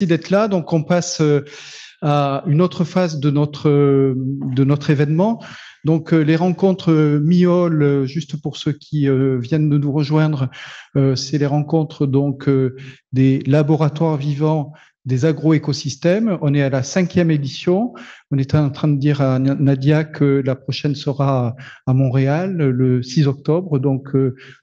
merci d'être là. Donc, on passe à une autre phase de notre événement. Donc, les rencontres MIOL, juste pour ceux qui viennent de nous rejoindre, c'est les rencontres donc des laboratoires vivants des agroécosystèmes. On est à la 5e édition. On était en train de dire à Nadia que la prochaine sera à Montréal le 6 octobre, donc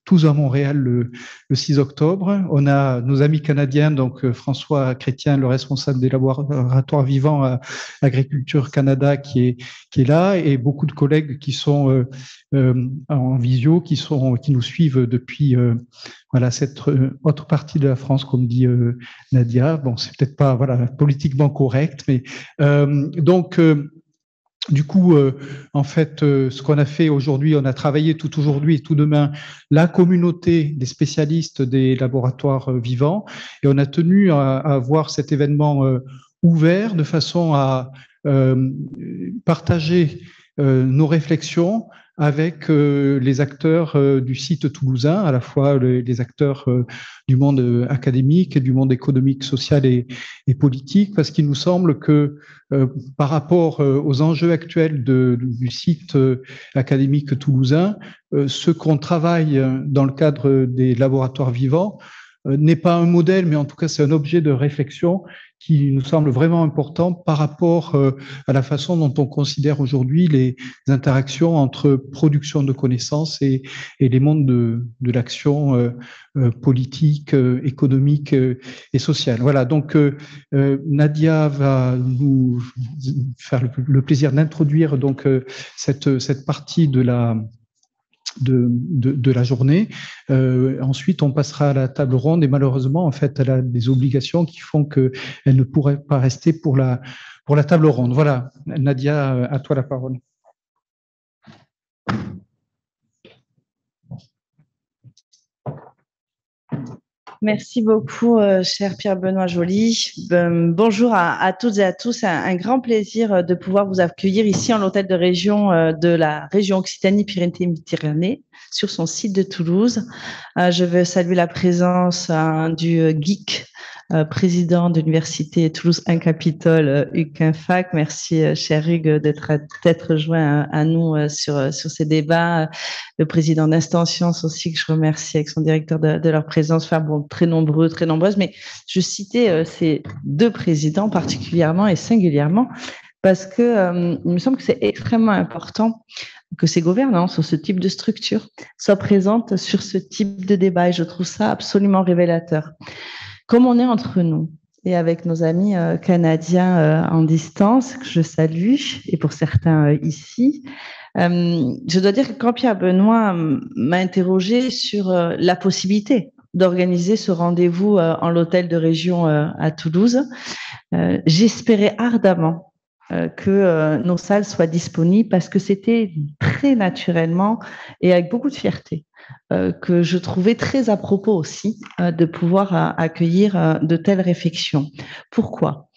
tous à Montréal le 6 octobre. On a nos amis canadiens, donc François Chrétien, le responsable des laboratoires vivants à Agriculture Canada, qui est là, et beaucoup de collègues qui sont en visio, qui nous suivent depuis voilà, cette autre partie de la France, comme dit Nadia. Bon, c'est peut-être pas politiquement correct, mais donc du coup, en fait, ce qu'on a fait aujourd'hui, on a travaillé tout aujourd'hui et tout demain la communauté des spécialistes des laboratoires vivants, et on a tenu à avoir cet événement ouvert de façon à partager nos réflexions avec les acteurs du site toulousain, à la fois les acteurs du monde académique et du monde économique, social et politique, parce qu'il nous semble que par rapport aux enjeux actuels du site académique toulousain, ce qu'on travaille dans le cadre des laboratoires vivants n'est pas un modèle, mais en tout cas c'est un objet de réflexion qui nous semble vraiment important par rapport à la façon dont on considère aujourd'hui les interactions entre production de connaissances et les mondes de l'action politique, économique et sociale. Voilà, donc Nadia va nous faire le plaisir d'introduire donc cette partie de la journée. Ensuite, on passera à la table ronde et malheureusement, en fait, elle a des obligations qui font qu'elle ne pourrait pas rester pour la table ronde. Voilà, Nadia, à toi la parole. Merci beaucoup, cher Pierre-Benoît Joly. Bonjour à toutes et à tous. Un grand plaisir de pouvoir vous accueillir ici en l'hôtel de région de la région Occitanie-Pyrénées-Méditerranée sur son site de Toulouse. Je veux saluer la présence du GEEC, président de l'Université Toulouse 1 Capitole, Hugues Quinfac. Merci, cher Hugues, d'être joint à nous sur ces débats. Le président d'Instant Science aussi, que je remercie avec son directeur de leur présence. Enfin bon, très nombreuses, mais je citais ces deux présidents particulièrement et singulièrement parce que il me semble que c'est extrêmement important que ces gouvernances ou ce type de structure soient présentes sur ce type de débat, et je trouve ça absolument révélateur. Comme on est entre nous et avec nos amis canadiens en distance, que je salue, et pour certains ici, je dois dire que quand Pierre-Benoît m'a interrogé sur la possibilité d'organiser ce rendez-vous en l'hôtel de région à Toulouse, j'espérais ardemment que nos salles soient disponibles, parce que c'était très naturellement et avec beaucoup de fierté que je trouvais très à propos aussi de pouvoir accueillir de telles réflexions. Pourquoi ?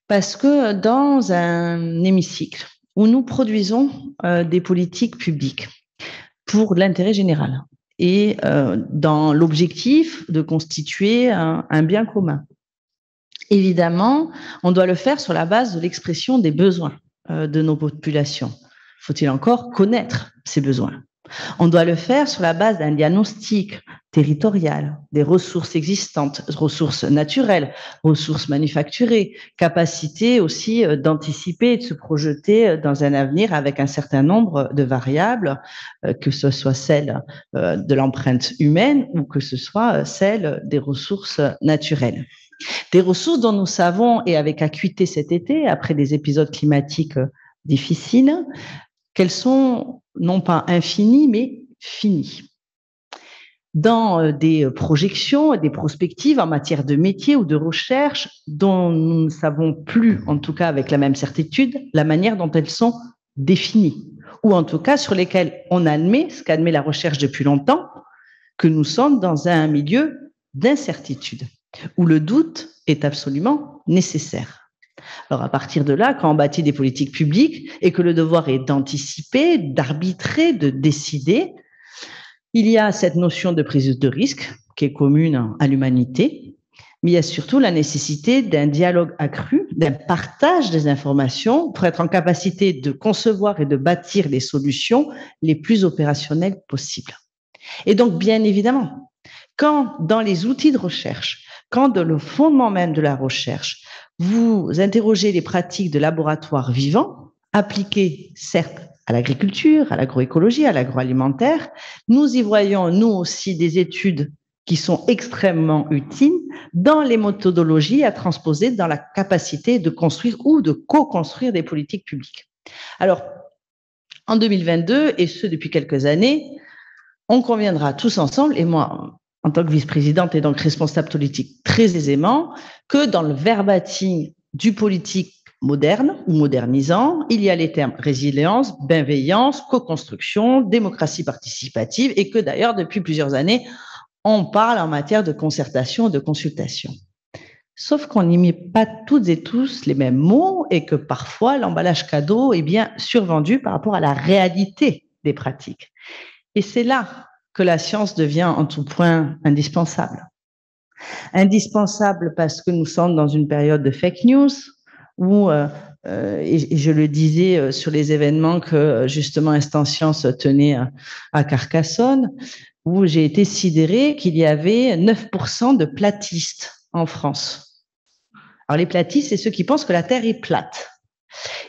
Parce que dans un hémicycle où nous produisons des politiques publiques pour l'intérêt général et dans l'objectif de constituer un bien commun, évidemment, on doit le faire sur la base de l'expression des besoins de nos populations. Faut-il encore connaître ces besoins ? On doit le faire sur la base d'un diagnostic territorial, des ressources existantes, ressources naturelles, ressources manufacturées, capacité aussi d'anticiper et de se projeter dans un avenir avec un certain nombre de variables, que ce soit celle de l'empreinte humaine ou que ce soit celle des ressources naturelles. Des ressources dont nous savons, et avec acuité cet été, après des épisodes climatiques difficiles, qu'elles sont non pas infinies, mais finies. Dans des projections et des prospectives en matière de métier ou de recherche dont nous ne savons plus, en tout cas avec la même certitude, la manière dont elles sont définies, ou en tout cas sur lesquelles on admet, ce qu'admet la recherche depuis longtemps, que nous sommes dans un milieu d'incertitude, où le doute est absolument nécessaire. Alors, à partir de là, quand on bâtit des politiques publiques et que le devoir est d'anticiper, d'arbitrer, de décider, il y a cette notion de prise de risque qui est commune à l'humanité, mais il y a surtout la nécessité d'un dialogue accru, d'un partage des informations pour être en capacité de concevoir et de bâtir les solutions les plus opérationnelles possibles. Et donc, bien évidemment, quand dans les outils de recherche, quand dans le fondement même de la recherche, vous interrogez les pratiques de laboratoire vivant, appliquées certes à l'agriculture, à l'agroécologie, à l'agroalimentaire, nous y voyons, nous aussi, des études qui sont extrêmement utiles dans les méthodologies à transposer dans la capacité de construire ou de co-construire des politiques publiques. Alors, en 2022, et ce depuis quelques années, on conviendra tous ensemble, et moi, en tant que vice-présidente et donc responsable politique très aisément, que dans le verbatim du politique moderne ou modernisant, il y a les termes résilience, bienveillance, co-construction, démocratie participative, et que d'ailleurs, depuis plusieurs années, on parle en matière de concertation et de consultation. Sauf qu'on n'y met pas toutes et tous les mêmes mots et que parfois l'emballage cadeau est bien survendu par rapport à la réalité des pratiques. Et c'est là que la science devient en tout point indispensable. Indispensable parce que nous sommes dans une période de fake news où, et je le disais sur les événements que justement Instant Science tenait à Carcassonne, où j'ai été sidérée qu'il y avait 9% de platistes en France. Alors les platistes, c'est ceux qui pensent que la Terre est plate.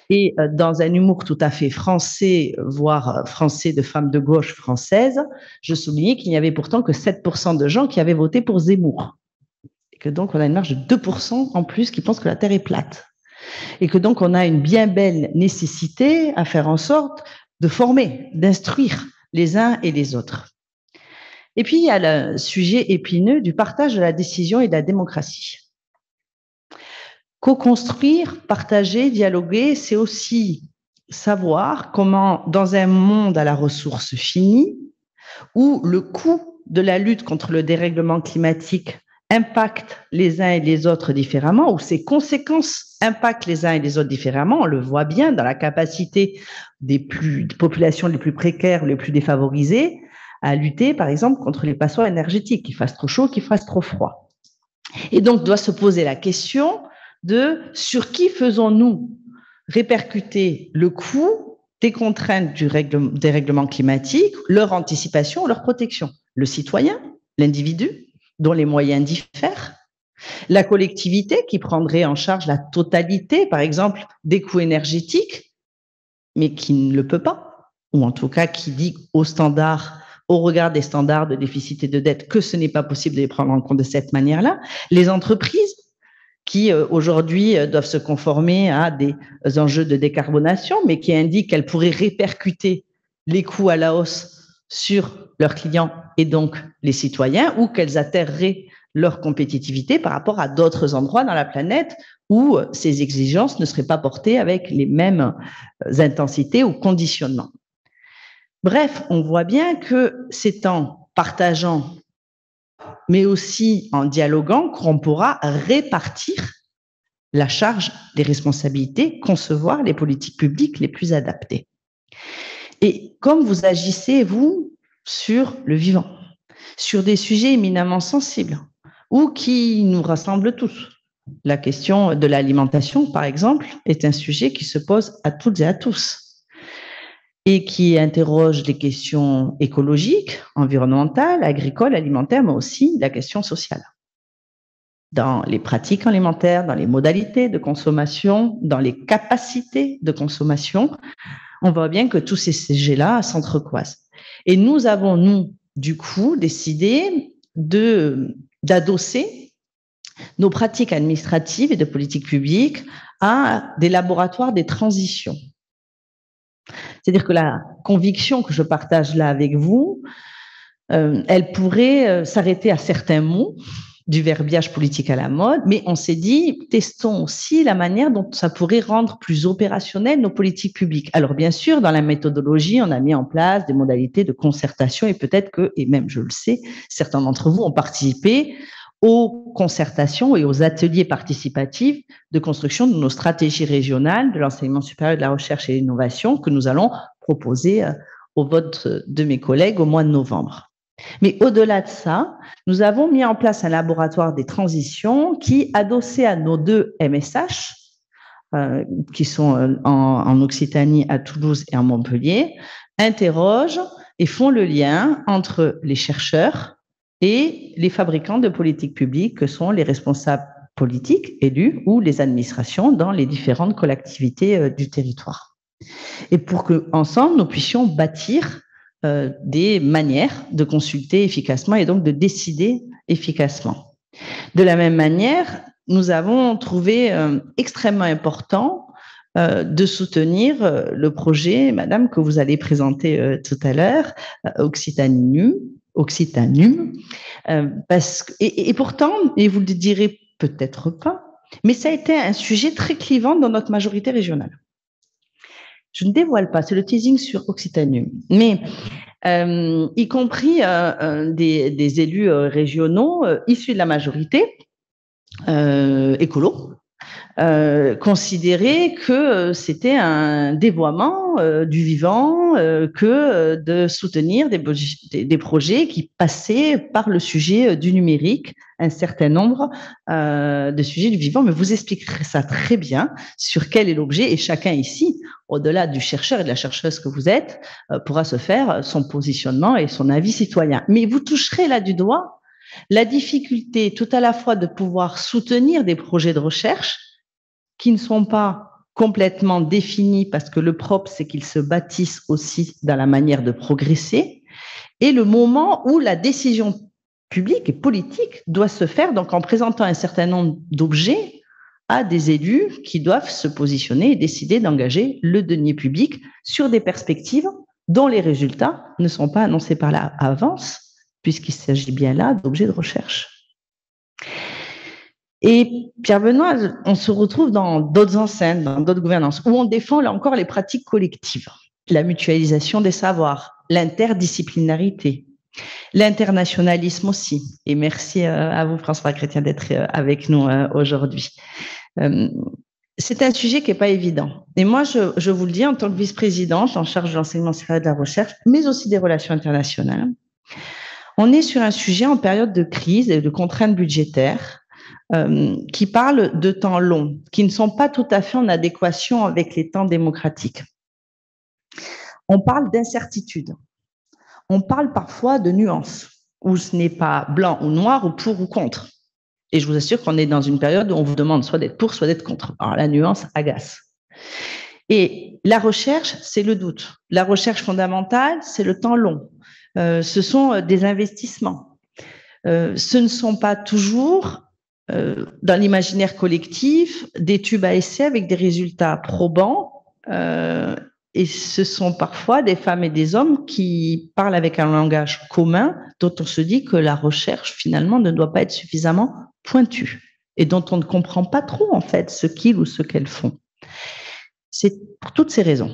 Et dans un humour tout à fait français, voire français de femmes de gauche françaises, je soulignais qu'il n'y avait pourtant que 7% de gens qui avaient voté pour Zemmour. Et que donc on a une marge de 2% en plus qui pensent que la Terre est plate. Et que donc on a une bien belle nécessité à faire en sorte de former, d'instruire les uns et les autres. Et puis, il y a le sujet épineux du partage de la décision et de la démocratie. Co-construire, partager, dialoguer, c'est aussi savoir comment, dans un monde à la ressource finie, où le coût de la lutte contre le dérèglement climatique impacte les uns et les autres différemment, où ses conséquences impactent les uns et les autres différemment, on le voit bien dans la capacité des populations les plus précaires, les plus défavorisées, à lutter, par exemple, contre les passoires énergétiques, qu'il fasse trop chaud, qu'il fasse trop froid. Et donc, doit se poser la question de sur qui faisons-nous répercuter le coût des contraintes des règlements climatiques, leur anticipation, leur protection. Le citoyen, l'individu, dont les moyens diffèrent, la collectivité qui prendrait en charge la totalité, par exemple, des coûts énergétiques, mais qui ne le peut pas, ou en tout cas qui dit au regard des standards de déficit et de dette, que ce n'est pas possible de les prendre en compte de cette manière-là. Les entreprises qui, aujourd'hui, doivent se conformer à des enjeux de décarbonation, mais qui indiquent qu'elles pourraient répercuter les coûts à la hausse sur leurs clients et donc les citoyens, ou qu'elles atterreraient leur compétitivité par rapport à d'autres endroits dans la planète où ces exigences ne seraient pas portées avec les mêmes intensités ou conditionnements. Bref, on voit bien que c'est en partageant, mais aussi en dialoguant, qu'on pourra répartir la charge des responsabilités, concevoir les politiques publiques les plus adaptées. Et comme vous agissez, vous, sur le vivant, sur des sujets éminemment sensibles, ou qui nous rassemblent tous. La question de l'alimentation, par exemple, est un sujet qui se pose à toutes et à tous, et qui interroge les questions écologiques, environnementales, agricoles, alimentaires, mais aussi la question sociale. Dans les pratiques alimentaires, dans les modalités de consommation, dans les capacités de consommation, on voit bien que tous ces sujets-là s'entrecroisent. Et nous avons, nous, du coup, décidé d'adosser nos pratiques administratives et de politique publique à des laboratoires des transitions. C'est-à-dire que la conviction que je partage là avec vous, elle pourrait s'arrêter à certains mots du verbiage politique à la mode, mais on s'est dit, testons aussi la manière dont ça pourrait rendre plus opérationnelles nos politiques publiques. Alors bien sûr, dans la méthodologie, on a mis en place des modalités de concertation et peut-être que, et même je le sais, certains d'entre vous ont participé aux concertations et aux ateliers participatifs de construction de nos stratégies régionales de l'enseignement supérieur, de la recherche et de l'innovation que nous allons proposer au vote de mes collègues au mois de novembre. Mais au-delà de ça, nous avons mis en place un laboratoire des transitions qui, adossé à nos 2 MSH, qui sont en Occitanie, à Toulouse et à Montpellier, interrogent et font le lien entre les chercheurs et les fabricants de politiques publiques que sont les responsables politiques élus ou les administrations dans les différentes collectivités du territoire. Et pour qu'ensemble, nous puissions bâtir des manières de consulter efficacement et donc de décider efficacement. De la même manière, nous avons trouvé extrêmement important de soutenir le projet, madame, que vous allez présenter tout à l'heure, Occitanum, et pourtant, et vous le direz peut-être pas, mais ça a été un sujet très clivant dans notre majorité régionale. Je ne dévoile pas, c'est le teasing sur Occitanum, mais y compris des élus régionaux issus de la majorité, écolo, considéraient que c'était un dévoiement du vivant que de soutenir des projets qui passaient par le sujet du numérique, un certain nombre de sujets du vivant, mais vous expliquerez ça très bien sur quel est l'objet, et chacun ici, au-delà du chercheur et de la chercheuse que vous êtes, pourra se faire son positionnement et son avis citoyen. Mais vous toucherez là du doigt la difficulté tout à la fois de pouvoir soutenir des projets de recherche qui ne sont pas complètement définis parce que le propre, c'est qu'ils se bâtissent aussi dans la manière de progresser, et le moment où la décision publique et politique doit se faire, donc en présentant un certain nombre d'objets à des élus qui doivent se positionner et décider d'engager le denier public sur des perspectives dont les résultats ne sont pas annoncés par l'avance, puisqu'il s'agit bien là d'objets de recherche. Et Pierre-Benoît, on se retrouve dans d'autres enceintes, dans d'autres gouvernances, où on défend là encore les pratiques collectives, la mutualisation des savoirs, l'interdisciplinarité, l'internationalisme aussi. Et merci à vous, François Chrétien, d'être avec nous aujourd'hui. C'est un sujet qui n'est pas évident. Et moi, je vous le dis, en tant que vice-présidente en charge de l'enseignement supérieur et de la recherche, mais aussi des relations internationales, on est sur un sujet en période de crise et de contraintes budgétaires qui parlent de temps longs, qui ne sont pas tout à fait en adéquation avec les temps démocratiques. On parle d'incertitude. On parle parfois de nuances, où ce n'est pas blanc ou noir, ou pour ou contre. Et je vous assure qu'on est dans une période où on vous demande soit d'être pour, soit d'être contre. Alors la nuance agace. Et la recherche, c'est le doute. La recherche fondamentale, c'est le temps long. Ce sont des investissements. Ce ne sont pas toujours, dans l'imaginaire collectif, des tubes à essai avec des résultats probants. Et ce sont parfois des femmes et des hommes qui parlent avec un langage commun dont on se dit que la recherche, finalement, ne doit pas être suffisamment pointue et dont on ne comprend pas trop, en fait, ce qu'ils ou ce qu'elles font. C'est pour toutes ces raisons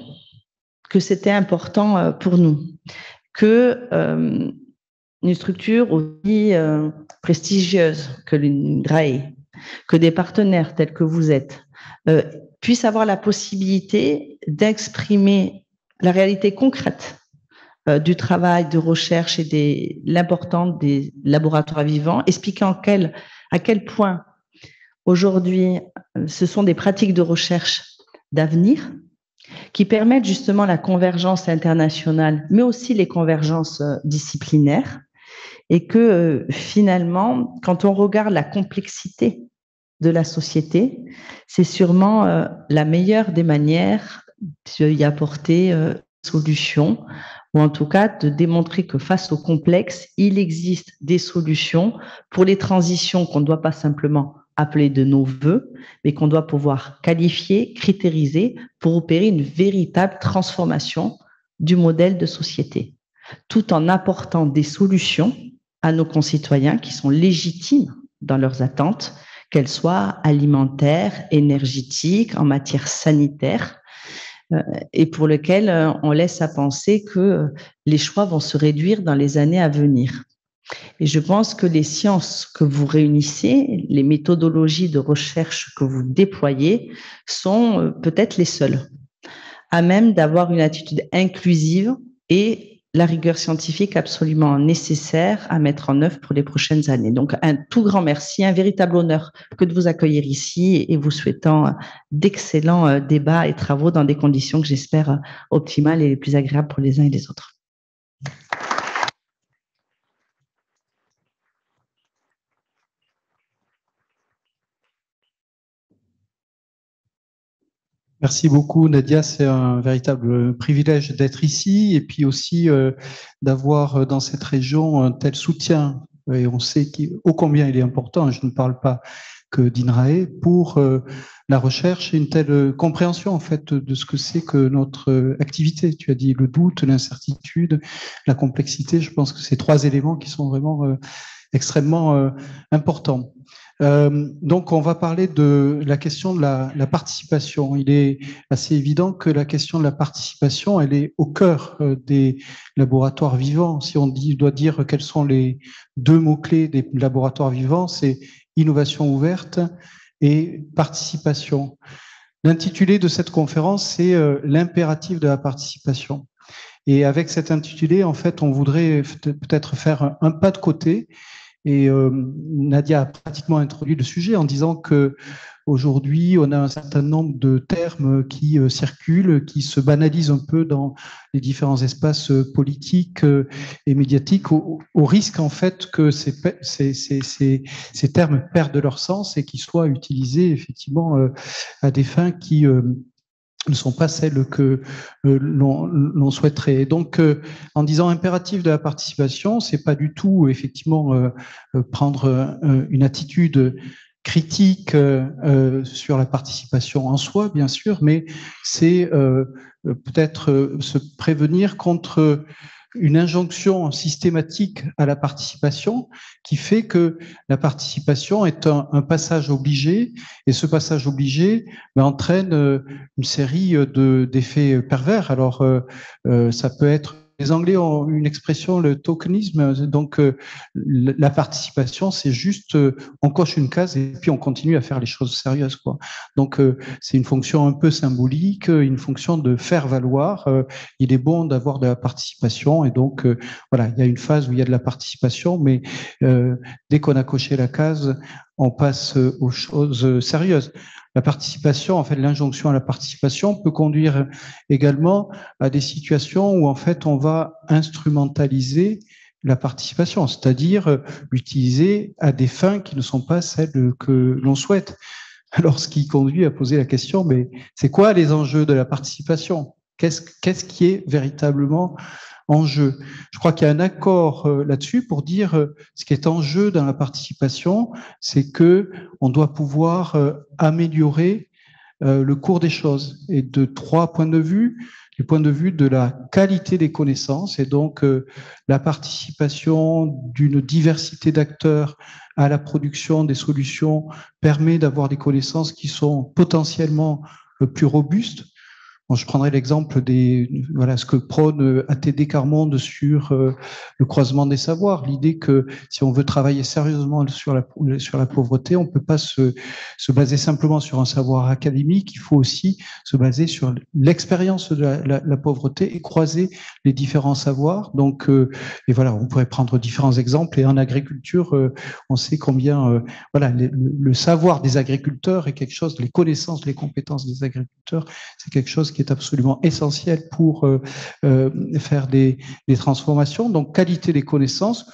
que c'était important pour nous que une structure aussi prestigieuse que l'INRAE, que des partenaires tels que vous êtes, puissent avoir la possibilité d'exprimer la réalité concrète du travail de recherche et de l'importance des laboratoires vivants, expliquant à quel point aujourd'hui ce sont des pratiques de recherche d'avenir qui permettent justement la convergence internationale, mais aussi les convergences disciplinaires, et que finalement, quand on regarde la complexité de la société, c'est sûrement la meilleure des manières d'y apporter solutions, ou en tout cas de démontrer que face au complexe, il existe des solutions pour les transitions qu'on ne doit pas simplement appeler de nos voeux, mais qu'on doit pouvoir qualifier, critériser pour opérer une véritable transformation du modèle de société, tout en apportant des solutions à nos concitoyens qui sont légitimes dans leurs attentes, qu'elles soient alimentaires, énergétiques, en matière sanitaire, et pour lesquelles on laisse à penser que les choix vont se réduire dans les années à venir. Et je pense que les sciences que vous réunissez, les méthodologies de recherche que vous déployez sont peut-être les seules à même d'avoir une attitude inclusive et la rigueur scientifique absolument nécessaire à mettre en œuvre pour les prochaines années. Donc, un tout grand merci, un véritable honneur que de vous accueillir ici et vous souhaitant d'excellents débats et travaux dans des conditions que j'espère optimales et les plus agréables pour les uns et les autres. Merci beaucoup, Nadia. C'est un véritable privilège d'être ici et puis aussi d'avoir dans cette région un tel soutien. Et on sait ô combien il est important, je ne parle pas que d'INRAE, pour la recherche et une telle compréhension en fait de ce que c'est que notre activité. Tu as dit le doute, l'incertitude, la complexité. Je pense que c'est trois éléments qui sont vraiment extrêmement importants. Donc, on va parler de la question de la participation. Il est assez évident que la question de la participation, elle est au cœur des laboratoires vivants. Si on doit dire quels sont les deux mots-clés des laboratoires vivants, c'est innovation ouverte et participation. L'intitulé de cette conférence, c'est l'impératif de la participation. Et avec cet intitulé, en fait, on voudrait peut-être faire un pas de côté. Et Nadia a pratiquement introduit le sujet en disant que aujourd'hui, on a un certain nombre de termes qui circulent, qui se banalisent un peu dans les différents espaces politiques et médiatiques, au risque en fait que ces termes perdent leur sens et qu'ils soient utilisés effectivement à des fins qui ne sont pas celles que l'on souhaiterait. Donc, en disant impératif de la participation, c'est pas du tout effectivement prendre une attitude critique sur la participation en soi, bien sûr, mais c'est peut-être se prévenir contre une injonction systématique à la participation qui fait que la participation est un passage obligé et ce passage obligé entraîne une série d'effets pervers. Alors, ça peut être... Les Anglais ont une expression, le tokenisme. Donc, la participation, c'est juste, on coche une case et puis on continue à faire les choses sérieuses, quoi. Donc, c'est une fonction un peu symbolique, une fonction de faire valoir. Il est bon d'avoir de la participation et donc, voilà, il y a une phase où il y a de la participation, mais dès qu'on a coché la case, on passe aux choses sérieuses. La participation, en fait, l'injonction à la participation peut conduire également à des situations où, en fait, on va instrumentaliser la participation, c'est-à-dire l'utiliser à des fins qui ne sont pas celles que l'on souhaite. Alors, ce qui conduit à poser la question, mais c'est quoi les enjeux de la participation? Qu'est-ce qui est véritablement en jeu? Je crois qu'il y a un accord là-dessus pour dire ce qui est en jeu dans la participation, c'est que on doit pouvoir améliorer le cours des choses. Et de trois points de vue, du point de vue de la qualité des connaissances et donc la participation d'une diversité d'acteurs à la production des solutions permet d'avoir des connaissances qui sont potentiellement plus robustes. Bon, je prendrai l'exemple voilà, ce que prône ATD Carmonde sur le croisement des savoirs. L'idée que si on veut travailler sérieusement sur la pauvreté, on ne peut pas se baser simplement sur un savoir académique. Il faut aussi se baser sur l'expérience de la pauvreté et croiser les différents savoirs. Donc, et voilà, on pourrait prendre différents exemples. Et en agriculture, on sait combien, voilà, le savoir des agriculteurs est quelque chose, les connaissances, les compétences des agriculteurs, c'est quelque chose qui est absolument essentiel pour faire des transformations. Donc, qualité des connaissances.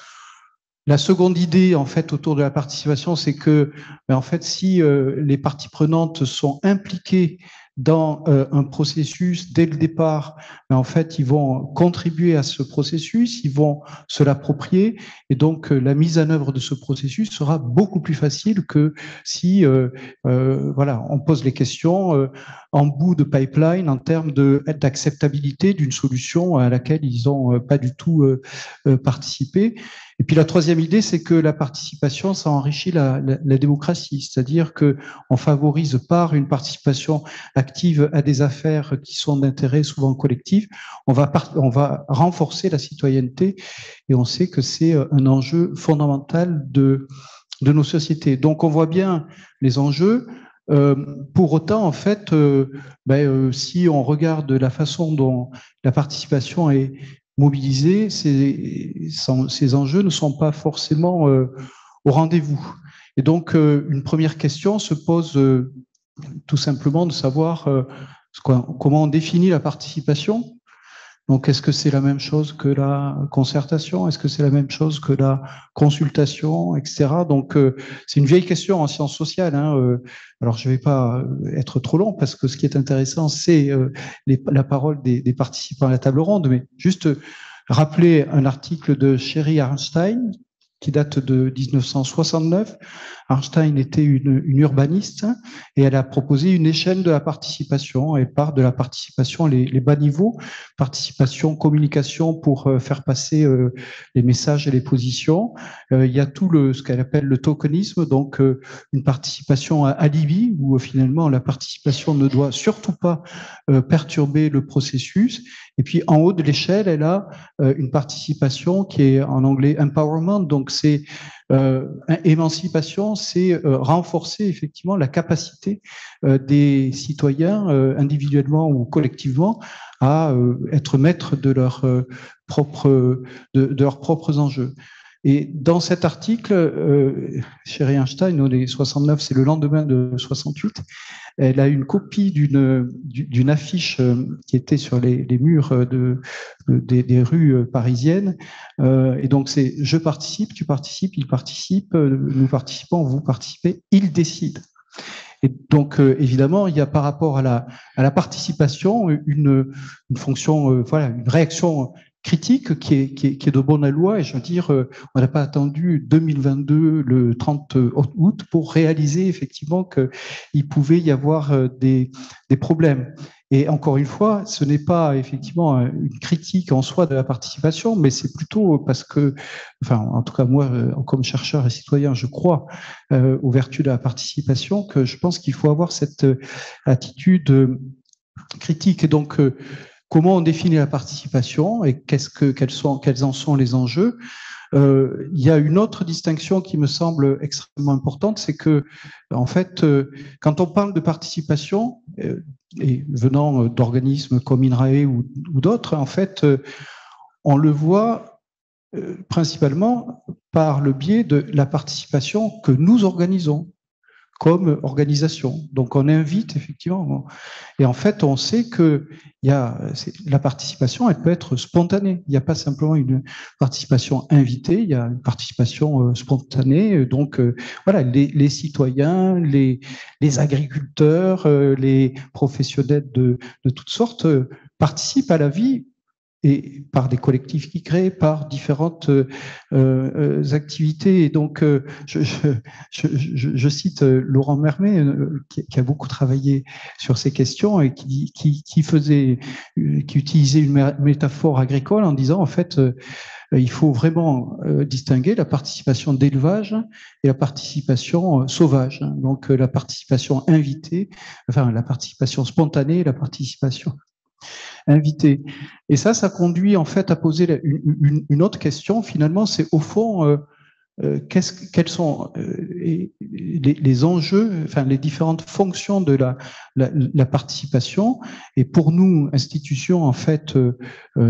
La seconde idée, en fait, autour de la participation, c'est que, en fait, si les parties prenantes sont impliquées dans un processus dès le départ, en fait, ils vont contribuer à ce processus, ils vont se l'approprier, et donc la mise en œuvre de ce processus sera beaucoup plus facile que si, voilà, on pose les questions en bout de pipeline en termes d'acceptabilité d'une solution à laquelle ils n'ont pas du tout participé. Et puis la troisième idée, c'est que la participation, ça enrichit la démocratie, c'est-à-dire que on favorise par une participation active à des affaires qui sont d'intérêt souvent collectif, on va renforcer la citoyenneté et on sait que c'est un enjeu fondamental de nos sociétés. Donc on voit bien les enjeux. Pour autant, en fait, si on regarde la façon dont la participation est mobilisés, ces enjeux ne sont pas forcément au rendez-vous. Et donc, une première question se pose tout simplement de savoir comment on définit la participation. Donc, est-ce que c'est la même chose que la concertation? Est-ce que c'est la même chose que la consultation, etc. Donc, c'est une vieille question en sciences sociales. Alors, je ne vais pas être trop long parce que ce qui est intéressant, c'est la parole des participants à la table ronde, mais juste rappeler un article de Sherry Arnstein qui date de 1969. Arnstein était une urbaniste et elle a proposé une échelle de la participation. Elle part de la participation, les bas niveaux, participation, communication pour faire passer les messages et les positions. Il y a tout ce qu'elle appelle le tokenisme, donc une participation à alibi, où finalement la participation ne doit surtout pas perturber le processus. Et puis en haut de l'échelle, elle a une participation qui est en anglais empowerment, donc c'est émancipation, c'est renforcer effectivement la capacité des citoyens, individuellement ou collectivement, à être maîtres de leurs propres enjeux. Et dans cet article, Sherry Einstein, les 69, c'est le lendemain de 68, elle a une copie d'une affiche qui était sur les murs des rues parisiennes. Et donc, c'est je participe, tu participes, il participe, nous participons, vous participez, il décide. Et donc, évidemment, il y a par rapport à la participation une fonction, voilà, une réaction critique qui est de bonne loi. Et je veux dire, on n'a pas attendu 2022, le 30 août, pour réaliser effectivement qu'il pouvait y avoir des problèmes. Et encore une fois, ce n'est pas effectivement une critique en soi de la participation, mais c'est plutôt parce que, enfin, en tout cas moi, comme chercheur et citoyen, je crois aux vertus de la participation, que je pense qu'il faut avoir cette attitude critique. Et donc, comment on définit la participation et quels en sont les enjeux? Il y a une autre distinction qui me semble extrêmement importante, c'est que, en fait, quand on parle de participation, et venant d'organismes comme INRAE ou d'autres, en fait, on le voit principalement par le biais de la participation que nous organisons comme organisation. Donc, on invite effectivement. Et en fait, on sait que la participation, elle peut être spontanée. Il n'y a pas simplement une participation invitée, il y a une participation spontanée. Donc, voilà, les citoyens, les agriculteurs, les professionnels de toutes sortes participent à la vie et par des collectifs qui créent, par différentes activités. Et donc, je cite Laurent Mermet, qui a beaucoup travaillé sur ces questions et qui utilisait une métaphore agricole en disant, en fait, il faut vraiment distinguer la participation d'élevage et la participation sauvage. Donc, la participation invitée, enfin, la participation spontanée et la participation invité. Et ça conduit en fait à poser une autre question. Finalement, c'est au fond, quels sont les enjeux, enfin les différentes fonctions de la participation. Et pour nous, institutions, en fait,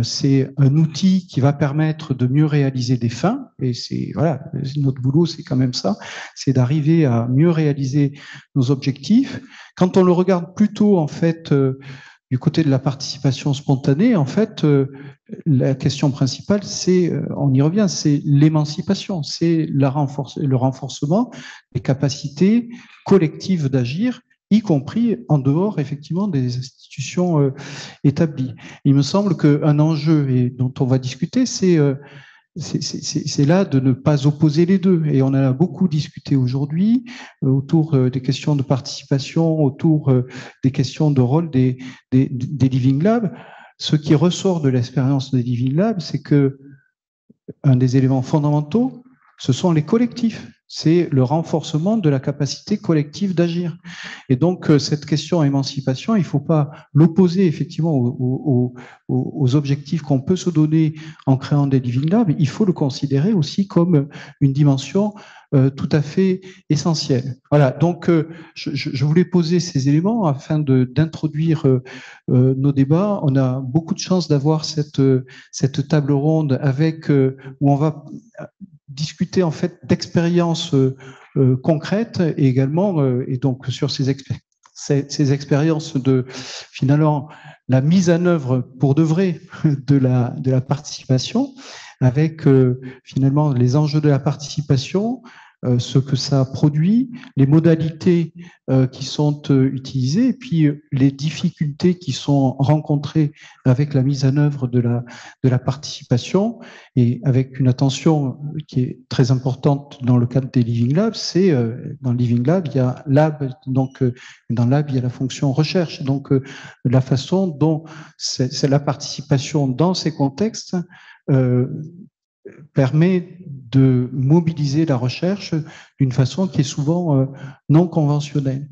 c'est un outil qui va permettre de mieux réaliser des fins. Et c'est voilà, notre boulot, c'est quand même ça, c'est d'arriver à mieux réaliser nos objectifs. Quand on le regarde plutôt, en fait, du côté de la participation spontanée, en fait, la question principale, c'est, on y revient, c'est l'émancipation, c'est le renforcement des capacités collectives d'agir, y compris en dehors, effectivement, des institutions établies. Il me semble qu'un enjeu dont on va discuter, c'est là de ne pas opposer les deux. Et on en a beaucoup discuté aujourd'hui autour des questions de participation, autour des questions de rôle des Living Labs. Ce qui ressort de l'expérience des Living Labs, c'est que un des éléments fondamentaux, ce sont les collectifs. c'est le renforcement de la capacité collective d'agir. Et donc, cette question émancipation, il ne faut pas l'opposer effectivement aux objectifs qu'on peut se donner en créant des Living Labs. Il faut le considérer aussi comme une dimension tout à fait essentielle. Voilà, donc je voulais poser ces éléments afin d'introduire nos débats. On a beaucoup de chance d'avoir cette table ronde avec où on va discuter en fait d'expériences concrètes et également et donc sur ces expériences de finalement la mise en œuvre pour de vrai de la participation avec finalement les enjeux de la participation, ce que ça produit, les modalités qui sont utilisées et puis les difficultés qui sont rencontrées avec la mise en œuvre de la participation et avec une attention qui est très importante dans le cadre des Living Labs, c'est dans le Living Lab, il y a Lab, donc dans Lab, il y a la fonction recherche, donc la façon dont c'est la participation dans ces contextes permet de mobiliser la recherche d'une façon qui est souvent non conventionnelle.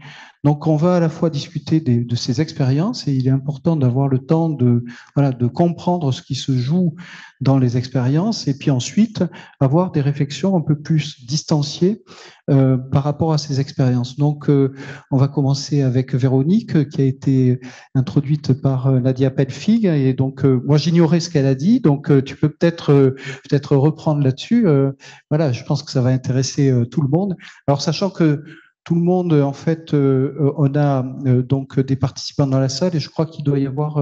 Donc, on va à la fois discuter de ces expériences et il est important d'avoir le temps de comprendre ce qui se joue dans les expériences et puis ensuite avoir des réflexions un peu plus distanciées par rapport à ces expériences. Donc, on va commencer avec Véronique qui a été introduite par Nadia Pelfig et donc moi j'ignorais ce qu'elle a dit, donc tu peux peut-être reprendre là-dessus. Voilà, je pense que ça va intéresser tout le monde. Alors, sachant que tout le monde, en fait, on a donc des participants dans la salle et je crois qu'il doit y avoir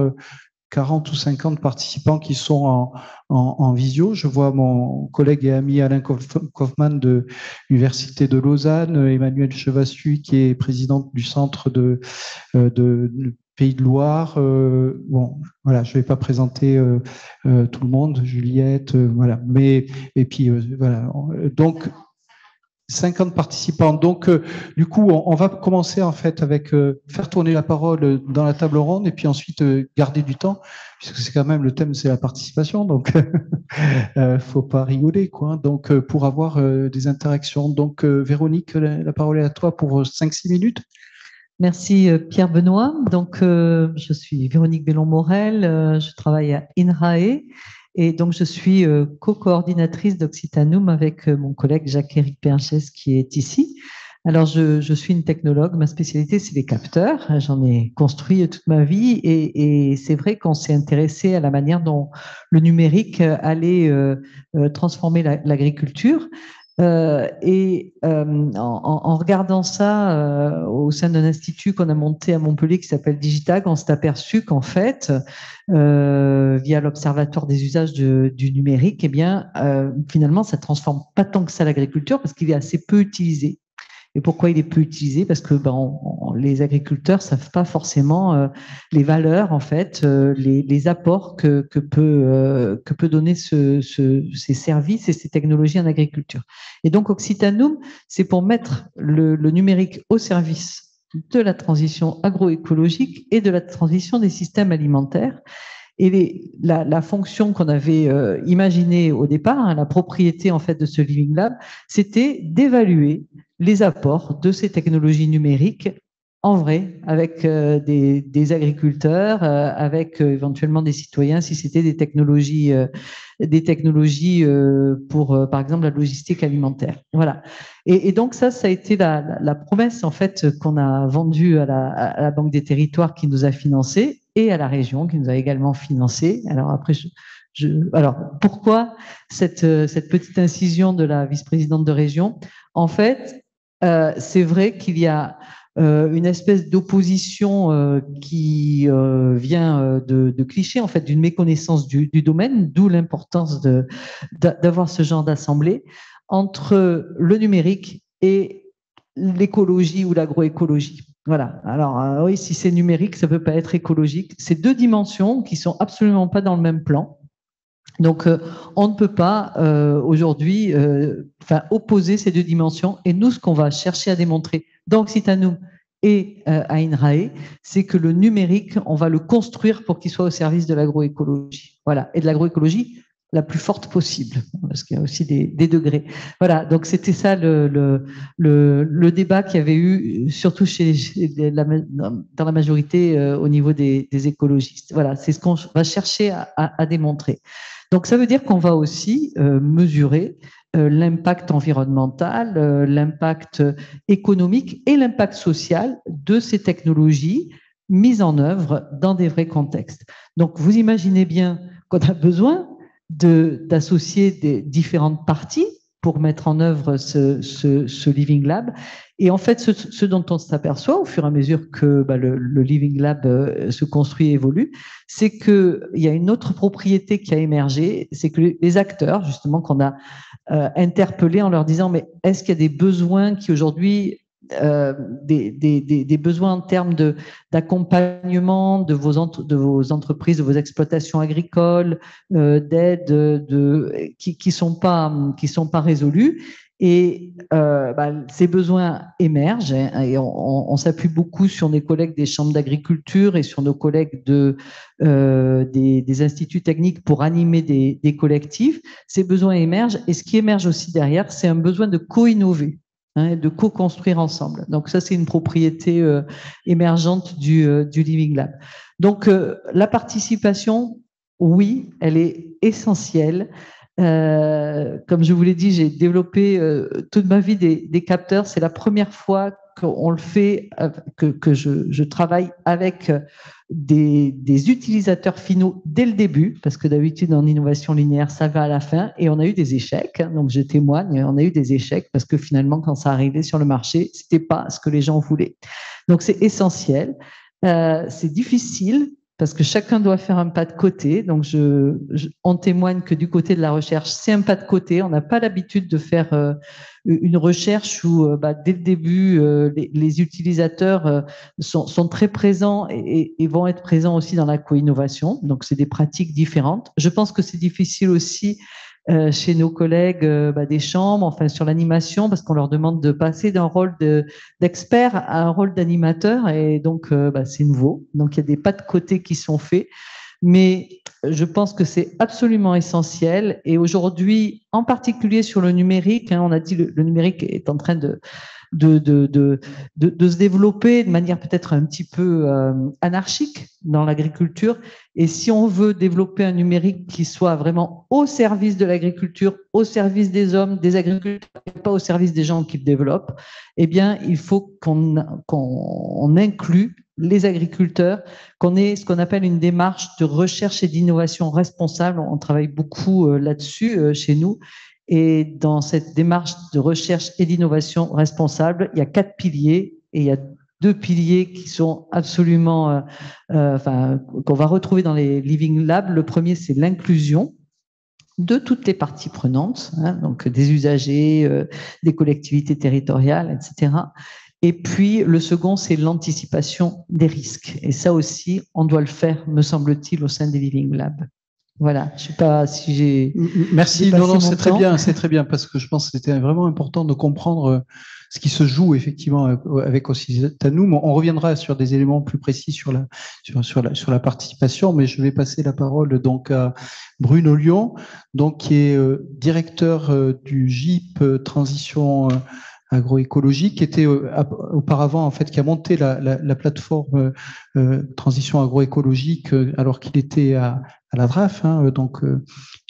40 ou 50 participants qui sont en visio. Je vois mon collègue et ami Alain Kaufmann de l'Université de Lausanne, Emmanuel Chevassu qui est présidente du centre de Pays de Loire. Bon, voilà, je ne vais pas présenter tout le monde, Juliette, voilà. Mais et puis voilà. Donc 50 participants. Donc, du coup, on va commencer en fait avec faire tourner la parole dans la table ronde et puis ensuite garder du temps, puisque c'est quand même le thème, c'est la participation. Donc, faut pas rigoler, quoi. Donc, pour avoir des interactions. Donc, Véronique, la parole est à toi pour 5-6 minutes. Merci Pierre Benoît. Donc, je suis Véronique Bellon-Morel, je travaille à INRAE. Et donc, je suis co-coordinatrice d'Occitanum avec mon collègue Jacques-Éric Pergès qui est ici. Alors, je suis une technologue. Ma spécialité, c'est les capteurs. J'en ai construit toute ma vie. Et c'est vrai qu'on s'est intéressé à la manière dont le numérique allait transformer l'agriculture. En regardant ça au sein d'un institut qu'on a monté à Montpellier qui s'appelle Digitag, on s'est aperçu qu'en fait, via l'Observatoire des usages du numérique, eh bien, finalement, ça ne transforme pas tant que ça l'agriculture parce qu'il est assez peu utilisé. Et pourquoi il est peu utilisé? Parce que les agriculteurs savent pas forcément les valeurs, en fait, les apports que peut donner ces services et ces technologies en agriculture. Et donc, Occitanum, c'est pour mettre le numérique au service de la transition agroécologique et de la transition des systèmes alimentaires. Et la fonction qu'on avait imaginée au départ, hein, la propriété en fait de ce Living Lab, c'était d'évaluer les apports de ces technologies numériques en vrai, avec des agriculteurs, avec éventuellement des citoyens, si c'était des technologies pour, par exemple, la logistique alimentaire. Voilà. Et donc ça a été la promesse en fait qu'on a vendue à la Banque des Territoires qui nous a financé et à la région qui nous a également financé. Alors après, alors pourquoi cette petite incision de la vice-présidente de région? En fait, c'est vrai qu'il y a une espèce d'opposition qui vient de clichés, en fait, d'une méconnaissance du domaine, d'où l'importance d'avoir ce genre d'assemblée entre le numérique et l'écologie ou l'agroécologie. Voilà. Alors, oui, si c'est numérique, ça ne peut pas être écologique. C'est deux dimensions qui ne sont absolument pas dans le même plan. Donc, on ne peut pas aujourd'hui opposer ces deux dimensions. Et nous, ce qu'on va chercher à démontrer dans Occitanum et à INRAE, c'est que le numérique, on va le construire pour qu'il soit au service de l'agroécologie. Voilà. Et de l'agroécologie la plus forte possible, parce qu'il y a aussi des degrés. Voilà, donc c'était ça le débat qu'il y avait eu, surtout dans la majorité au niveau des écologistes. Voilà, c'est ce qu'on va chercher à démontrer. Donc ça veut dire qu'on va aussi mesurer l'impact environnemental, l'impact économique et l'impact social de ces technologies mises en œuvre dans des vrais contextes. Donc vous imaginez bien qu'on a besoin d'associer des différentes parties pour mettre en œuvre ce Living Lab. Et en fait, ce dont on s'aperçoit au fur et à mesure que le Living Lab se construit et évolue, c'est qu'il y a une autre propriété qui a émergé, c'est que les acteurs, justement, qu'on a interpellés en leur disant, mais est-ce qu'il y a des besoins qui aujourd'hui des besoins en termes d'accompagnement de vos entreprises, de vos exploitations agricoles, d'aide qui sont pas résolus. Et ces besoins émergent et on s'appuie beaucoup sur nos collègues des chambres d'agriculture et sur nos collègues des instituts techniques pour animer des collectifs. Ces besoins émergent et ce qui émerge aussi derrière, c'est un besoin de co-innover, de co-construire ensemble. Donc ça, c'est une propriété émergente du Living Lab. Donc la participation, oui, elle est essentielle. Comme je vous l'ai dit, j'ai développé toute ma vie des capteurs. C'est la première fois qu'on le fait, que je travaille avec des utilisateurs finaux dès le début, parce que d'habitude en innovation linéaire, ça va à la fin, et on a eu des échecs. Donc je témoigne, on a eu des échecs parce que finalement, quand ça arrivait sur le marché, c'était pas ce que les gens voulaient. Donc c'est essentiel. C'est difficile, parce que chacun doit faire un pas de côté. Donc, on témoigne que du côté de la recherche, c'est un pas de côté. On n'a pas l'habitude de faire une recherche où, dès le début, les utilisateurs sont très présents et vont être présents aussi dans la co-innovation. Donc, c'est des pratiques différentes. Je pense que c'est difficile aussi chez nos collègues des chambres, enfin sur l'animation, parce qu'on leur demande de passer d'un rôle d'expert à un rôle d'animateur, et donc c'est nouveau. Donc il y a des pas de côté qui sont faits, mais je pense que c'est absolument essentiel. Et aujourd'hui, en particulier sur le numérique, on a dit le numérique est en train de se développer de manière peut-être un petit peu anarchique dans l'agriculture. Et si on veut développer un numérique qui soit vraiment au service de l'agriculture, au service des hommes, des agriculteurs, et pas au service des gens qui le développent, eh bien, il faut qu'on inclue les agriculteurs, qu'on ait ce qu'on appelle une démarche de recherche et d'innovation responsable. On travaille beaucoup là-dessus chez nous. Et dans cette démarche de recherche et d'innovation responsable, il y a 4 piliers et il y a 2 piliers qui sont absolument, qu'on va retrouver dans les Living Labs. Le premier, c'est l'inclusion de toutes les parties prenantes, donc des usagers, des collectivités territoriales, etc. Et puis, le second, c'est l'anticipation des risques. Et ça aussi, on doit le faire, me semble-t-il, au sein des Living Labs. Voilà, je ne sais pas si j'ai... Merci, non, c'est très bien, parce que je pense que c'était vraiment important de comprendre ce qui se joue effectivement avec Occitanoum. On reviendra sur des éléments plus précis sur la participation, mais je vais passer la parole donc à Bruno Lyon, donc qui est directeur du GIP Transition agroécologique, qui était auparavant, en fait, qui a monté la plateforme Transition agroécologique alors qu'il était à la DRAF, donc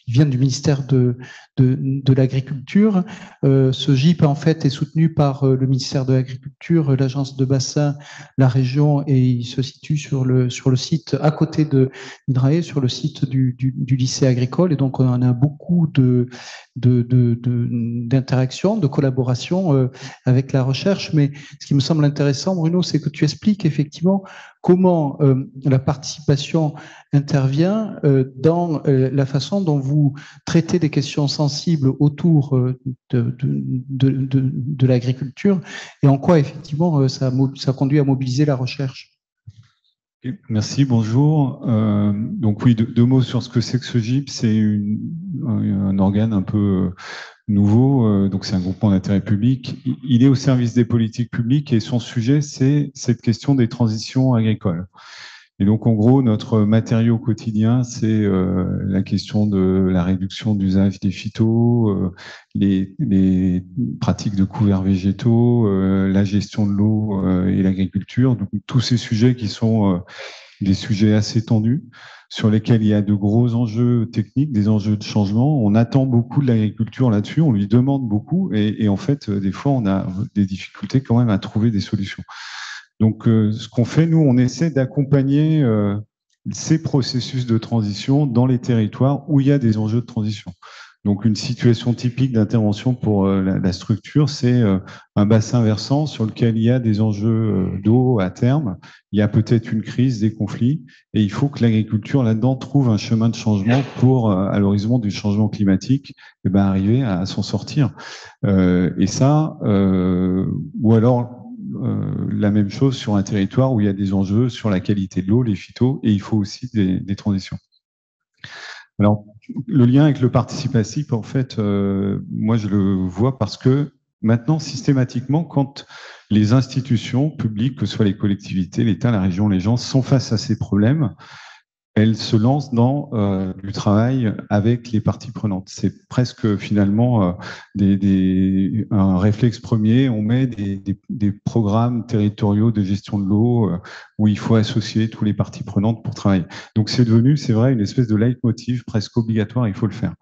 il vient du ministère de l'Agriculture. Ce GIP, en fait, est soutenu par le ministère de l'Agriculture, l'agence de bassin, la région, et il se situe sur le site à côté de l'INRAE, sur le site du lycée agricole. Et donc, on a beaucoup d'interactions, de collaboration avec la recherche. Mais ce qui me semble intéressant, Bruno, c'est que tu expliques effectivement comment la participation intervient dans la façon dont vous traitez des questions sensibles autour de l'agriculture, et en quoi effectivement ça conduit à mobiliser la recherche. Merci, bonjour. Donc oui, deux mots sur ce que c'est que ce GIP. C'est un organe un peu nouveau, donc c'est un groupement d'intérêt public. Il est au service des politiques publiques et son sujet, c'est cette question des transitions agricoles. Et donc, en gros, notre matériau quotidien, c'est la question de la réduction d'usage des phytos, les pratiques de couverts végétaux, la gestion de l'eau et l'agriculture. Donc, tous ces sujets qui sont des sujets assez tendus, sur lesquels il y a de gros enjeux techniques, des enjeux de changement. On attend beaucoup de l'agriculture là-dessus, on lui demande beaucoup, et en fait, des fois, on a des difficultés quand même à trouver des solutions. Donc, ce qu'on fait, nous, on essaie d'accompagner ces processus de transition dans les territoires où il y a des enjeux de transition. Donc, une situation typique d'intervention pour la structure, c'est un bassin versant sur lequel il y a des enjeux d'eau à terme. Il y a peut-être une crise, des conflits, et il faut que l'agriculture là-dedans trouve un chemin de changement pour, à l'horizon du changement climatique, eh ben, arriver à s'en sortir. Et ça, ou alors la même chose sur un territoire où il y a des enjeux sur la qualité de l'eau, les phytos, et il faut aussi des transitions. Alors, le lien avec le participatif, en fait, moi je le vois parce que maintenant, systématiquement, quand les institutions publiques, que ce soit les collectivités, l'État, la région, les gens, sont face à ces problèmes, elles se lancent dans du travail avec les parties prenantes. C'est presque finalement un réflexe premier. On met des programmes territoriaux de gestion de l'eau où il faut associer tous les parties prenantes pour travailler. Donc c'est devenu, c'est vrai, une espèce de leitmotiv presque obligatoire, il faut le faire.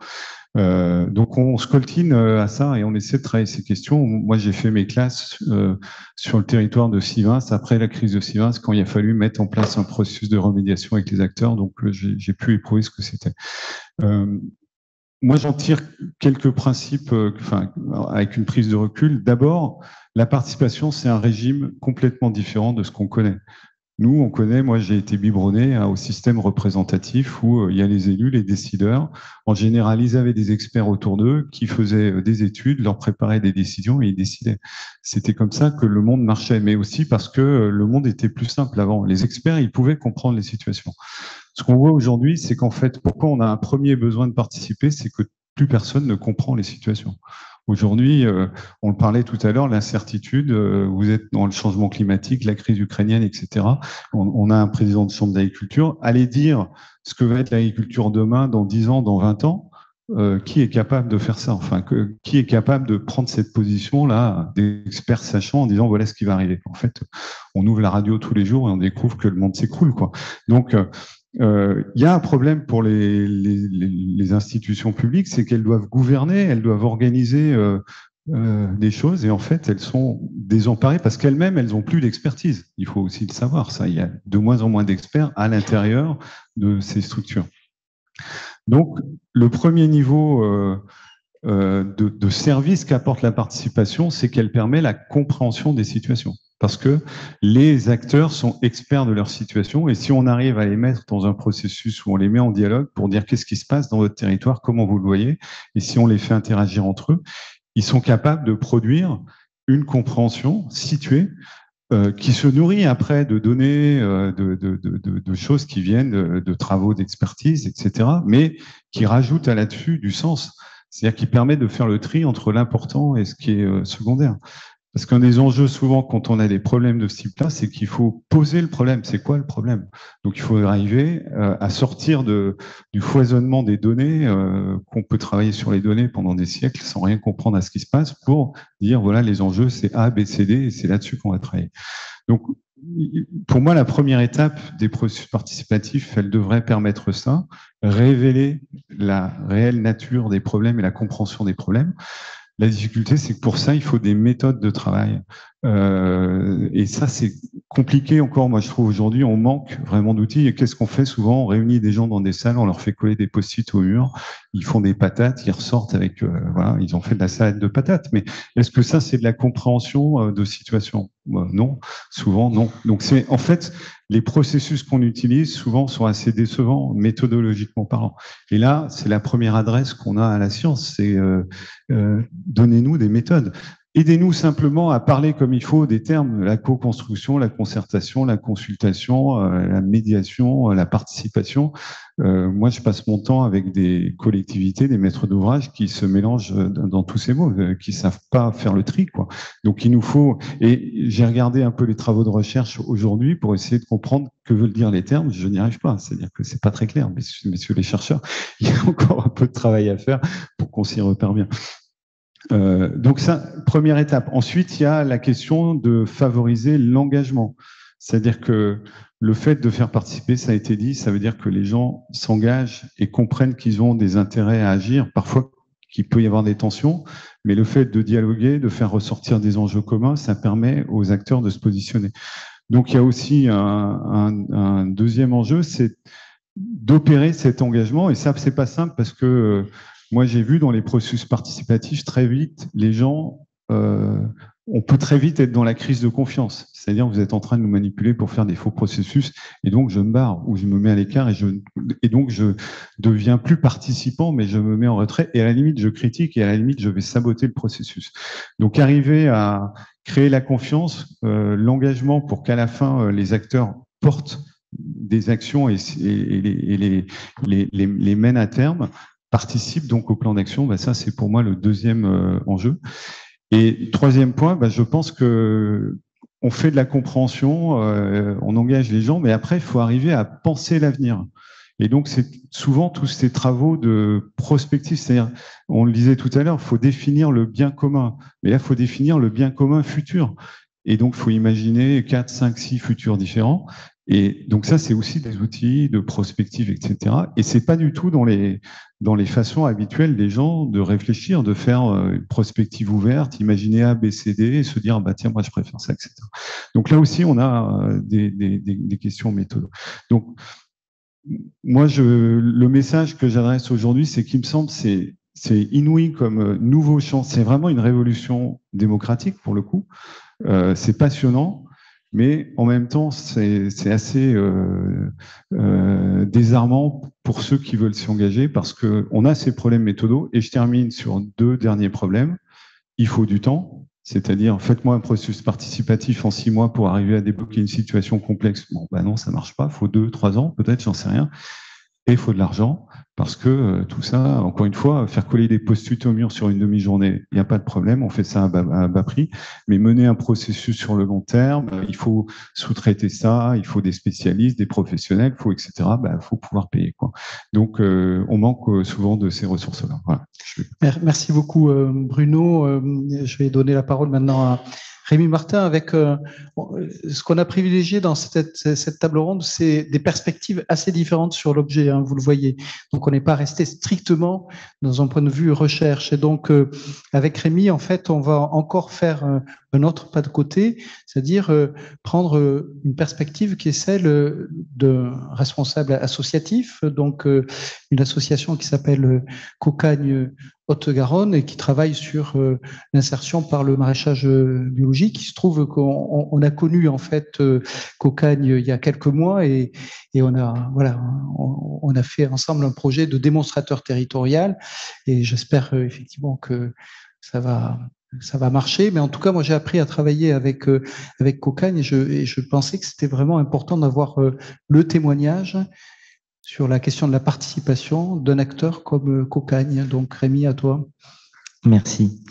Donc on se coltine à ça et on essaie de travailler ces questions. Moi, j'ai fait mes classes sur le territoire de Sivins après la crise de Sivins, quand il a fallu mettre en place un processus de remédiation avec les acteurs. Donc j'ai pu éprouver ce que c'était. Moi, j'en tire quelques principes, avec une prise de recul. D'abord, la participation, c'est un régime complètement différent de ce qu'on connaît. Nous, on connaît, moi j'ai été biberonné au système représentatif où il y a les élus, les décideurs. En général, ils avaient des experts autour d'eux qui faisaient des études, leur préparaient des décisions et ils décidaient. C'était comme ça que le monde marchait, mais aussi parce que le monde était plus simple avant. Les experts, ils pouvaient comprendre les situations. Ce qu'on voit aujourd'hui, c'est qu'en fait, pourquoi on a un premier besoin de participer, c'est que plus personne ne comprend les situations. Aujourd'hui, on le parlait tout à l'heure, l'incertitude, vous êtes dans le changement climatique, la crise ukrainienne, etc. On a un président de chambre d'agriculture. Allez dire ce que va être l'agriculture demain, dans 10 ans, dans 20 ans, qui est capable de faire ça? Enfin, qui est capable de prendre cette position-là, d'experts sachants, en disant voilà ce qui va arriver. En fait, on ouvre la radio tous les jours et on découvre que le monde s'écroule, quoi. Donc, il y a un problème pour les institutions publiques, c'est qu'elles doivent gouverner, elles doivent organiser des choses, et en fait, elles sont désemparées parce qu'elles-mêmes, elles n'ont plus d'expertise. Il faut aussi le savoir, ça. Il y a de moins en moins d'experts à l'intérieur de ces structures. Donc, le premier niveau de service qu'apporte la participation, c'est qu'elle permet la compréhension des situations. Parce que les acteurs sont experts de leur situation, et si on arrive à les mettre dans un processus où on les met en dialogue pour dire qu'est-ce qui se passe dans votre territoire, comment vous le voyez, et si on les fait interagir entre eux, ils sont capables de produire une compréhension située qui se nourrit après de données, de choses qui viennent de travaux d'expertise, etc., mais qui rajoutent à là-dessus du sens. C'est-à-dire qui permet de faire le tri entre l'important et ce qui est secondaire. Parce qu'un des enjeux, souvent, quand on a des problèmes de ce type-là, c'est qu'il faut poser le problème. C'est quoi le problème? Donc, il faut arriver à sortir du foisonnement des données, qu'on peut travailler sur les données pendant des siècles sans rien comprendre à ce qui se passe, pour dire, voilà, les enjeux, c'est A, B, C, D, et c'est là-dessus qu'on va travailler. Donc, pour moi, la première étape des processus participatifs, elle devrait permettre ça, révéler la réelle nature des problèmes et la compréhension des problèmes. La difficulté, c'est que pour ça, il faut des méthodes de travail. Et ça, c'est compliqué encore, moi, je trouve, aujourd'hui. On manque vraiment d'outils. Et qu'est-ce qu'on fait souvent? On réunit des gens dans des salles, on leur fait coller des post-it au mur, ils font des patates, ils ressortent avec... voilà, ils ont fait de la salade de patates. Mais est-ce que ça, c'est de la compréhension de situation? Non, souvent, non. Donc, c'est en fait... Les processus qu'on utilise souvent sont assez décevants, méthodologiquement parlant. Et là, c'est la première adresse qu'on a à la science, c'est donnez-nous des méthodes. aidez-nous simplement à parler comme il faut des termes, la co-construction, la concertation, la consultation, la médiation, la participation. Moi, je passe mon temps avec des collectivités, des maîtres d'ouvrage qui se mélangent dans tous ces mots, qui savent pas faire le tri, quoi. Donc, il nous faut, et j'ai regardé un peu les travaux de recherche aujourd'hui pour essayer de comprendre que veulent dire les termes. Je n'y arrive pas. C'est-à-dire que c'est pas très clair, messieurs les chercheurs. Il y a encore un peu de travail à faire pour qu'on s'y repère bien. Donc ça, première étape. Ensuite, il y a la question de favoriser l'engagement. C'est-à-dire que le fait de faire participer, ça a été dit, ça veut dire que les gens s'engagent et comprennent qu'ils ont des intérêts à agir. Parfois, qu'il peut y avoir des tensions, mais le fait de dialoguer, de faire ressortir des enjeux communs, ça permet aux acteurs de se positionner. Donc, il y a aussi un deuxième enjeu, c'est d'opérer cet engagement. Et ça, c'est pas simple parce que moi, j'ai vu dans les processus participatifs, très vite, les gens, on peut très vite être dans la crise de confiance. C'est-à-dire, vous êtes en train de nous manipuler pour faire des faux processus, et donc je me barre, ou je me mets à l'écart, et donc je deviens plus participant, mais je me mets en retrait, et à la limite, je critique, et à la limite, je vais saboter le processus. Donc, arriver à créer la confiance, l'engagement pour qu'à la fin, les acteurs portent des actions et les mènent à terme, participe donc au plan d'action, ça c'est pour moi le deuxième enjeu. Et troisième point, je pense que on fait de la compréhension, on engage les gens, mais après il faut arriver à penser l'avenir. Et donc c'est souvent tous ces travaux de prospective, c'est-à-dire, on le disait tout à l'heure, il faut définir le bien commun, mais là il faut définir le bien commun futur. Et donc il faut imaginer 4, 5, 6 futurs différents. Et donc ça, c'est aussi des outils de prospective, etc. Et c'est pas du tout dans les façons habituelles des gens de réfléchir, de faire une prospective ouverte, imaginer A, B, C, D, et se dire tiens, moi je préfère ça, etc. Donc là aussi, on a des questions méthodes. Donc moi, le message que j'adresse aujourd'hui, c'est qu'il me semble c'est inouï comme nouveau champ. C'est vraiment une révolution démocratique pour le coup. C'est passionnant. Mais en même temps, c'est assez désarmant pour ceux qui veulent s'y engager parce qu'on a ces problèmes méthodaux. Et je termine sur 2 derniers problèmes. Il faut du temps, c'est-à-dire faites-moi un processus participatif en 6 mois pour arriver à débloquer une situation complexe. Non, ça marche pas. Il faut 2, 3 ans, peut-être, j'en sais rien. Et il faut de l'argent, parce que tout ça, encore une fois, faire coller des post-it au mur sur une demi-journée, il n'y a pas de problème, on fait ça à bas prix, mais mener un processus sur le long terme, il faut sous-traiter ça, il faut des spécialistes, des professionnels, il faut etc. Il faut pouvoir payer, quoi. Donc, on manque souvent de ces ressources-là. Voilà. Merci beaucoup, Bruno. Je vais donner la parole maintenant à Rémi Martin, avec ce qu'on a privilégié dans cette table ronde, c'est des perspectives assez différentes sur l'objet, hein, vous le voyez. Donc, on n'est pas resté strictement dans un point de vue recherche. Et donc, avec Rémi, en fait, on va encore faire un autre pas de côté, c'est-à-dire prendre une perspective qui est celle d'un responsable associatif, donc une association qui s'appelle Cocagne Haute-Garonne et qui travaille sur l'insertion par le maraîchage biologique. Il se trouve qu'on a connu en fait Cocagne il y a quelques mois et on a fait ensemble un projet de démonstrateur territorial et j'espère effectivement que ça va marcher. Mais en tout cas, moi j'ai appris à travailler avec Cocagne et je pensais que c'était vraiment important d'avoir le témoignage sur la question de la participation d'un acteur comme Cocagne. Donc, Rémi, à toi. Merci.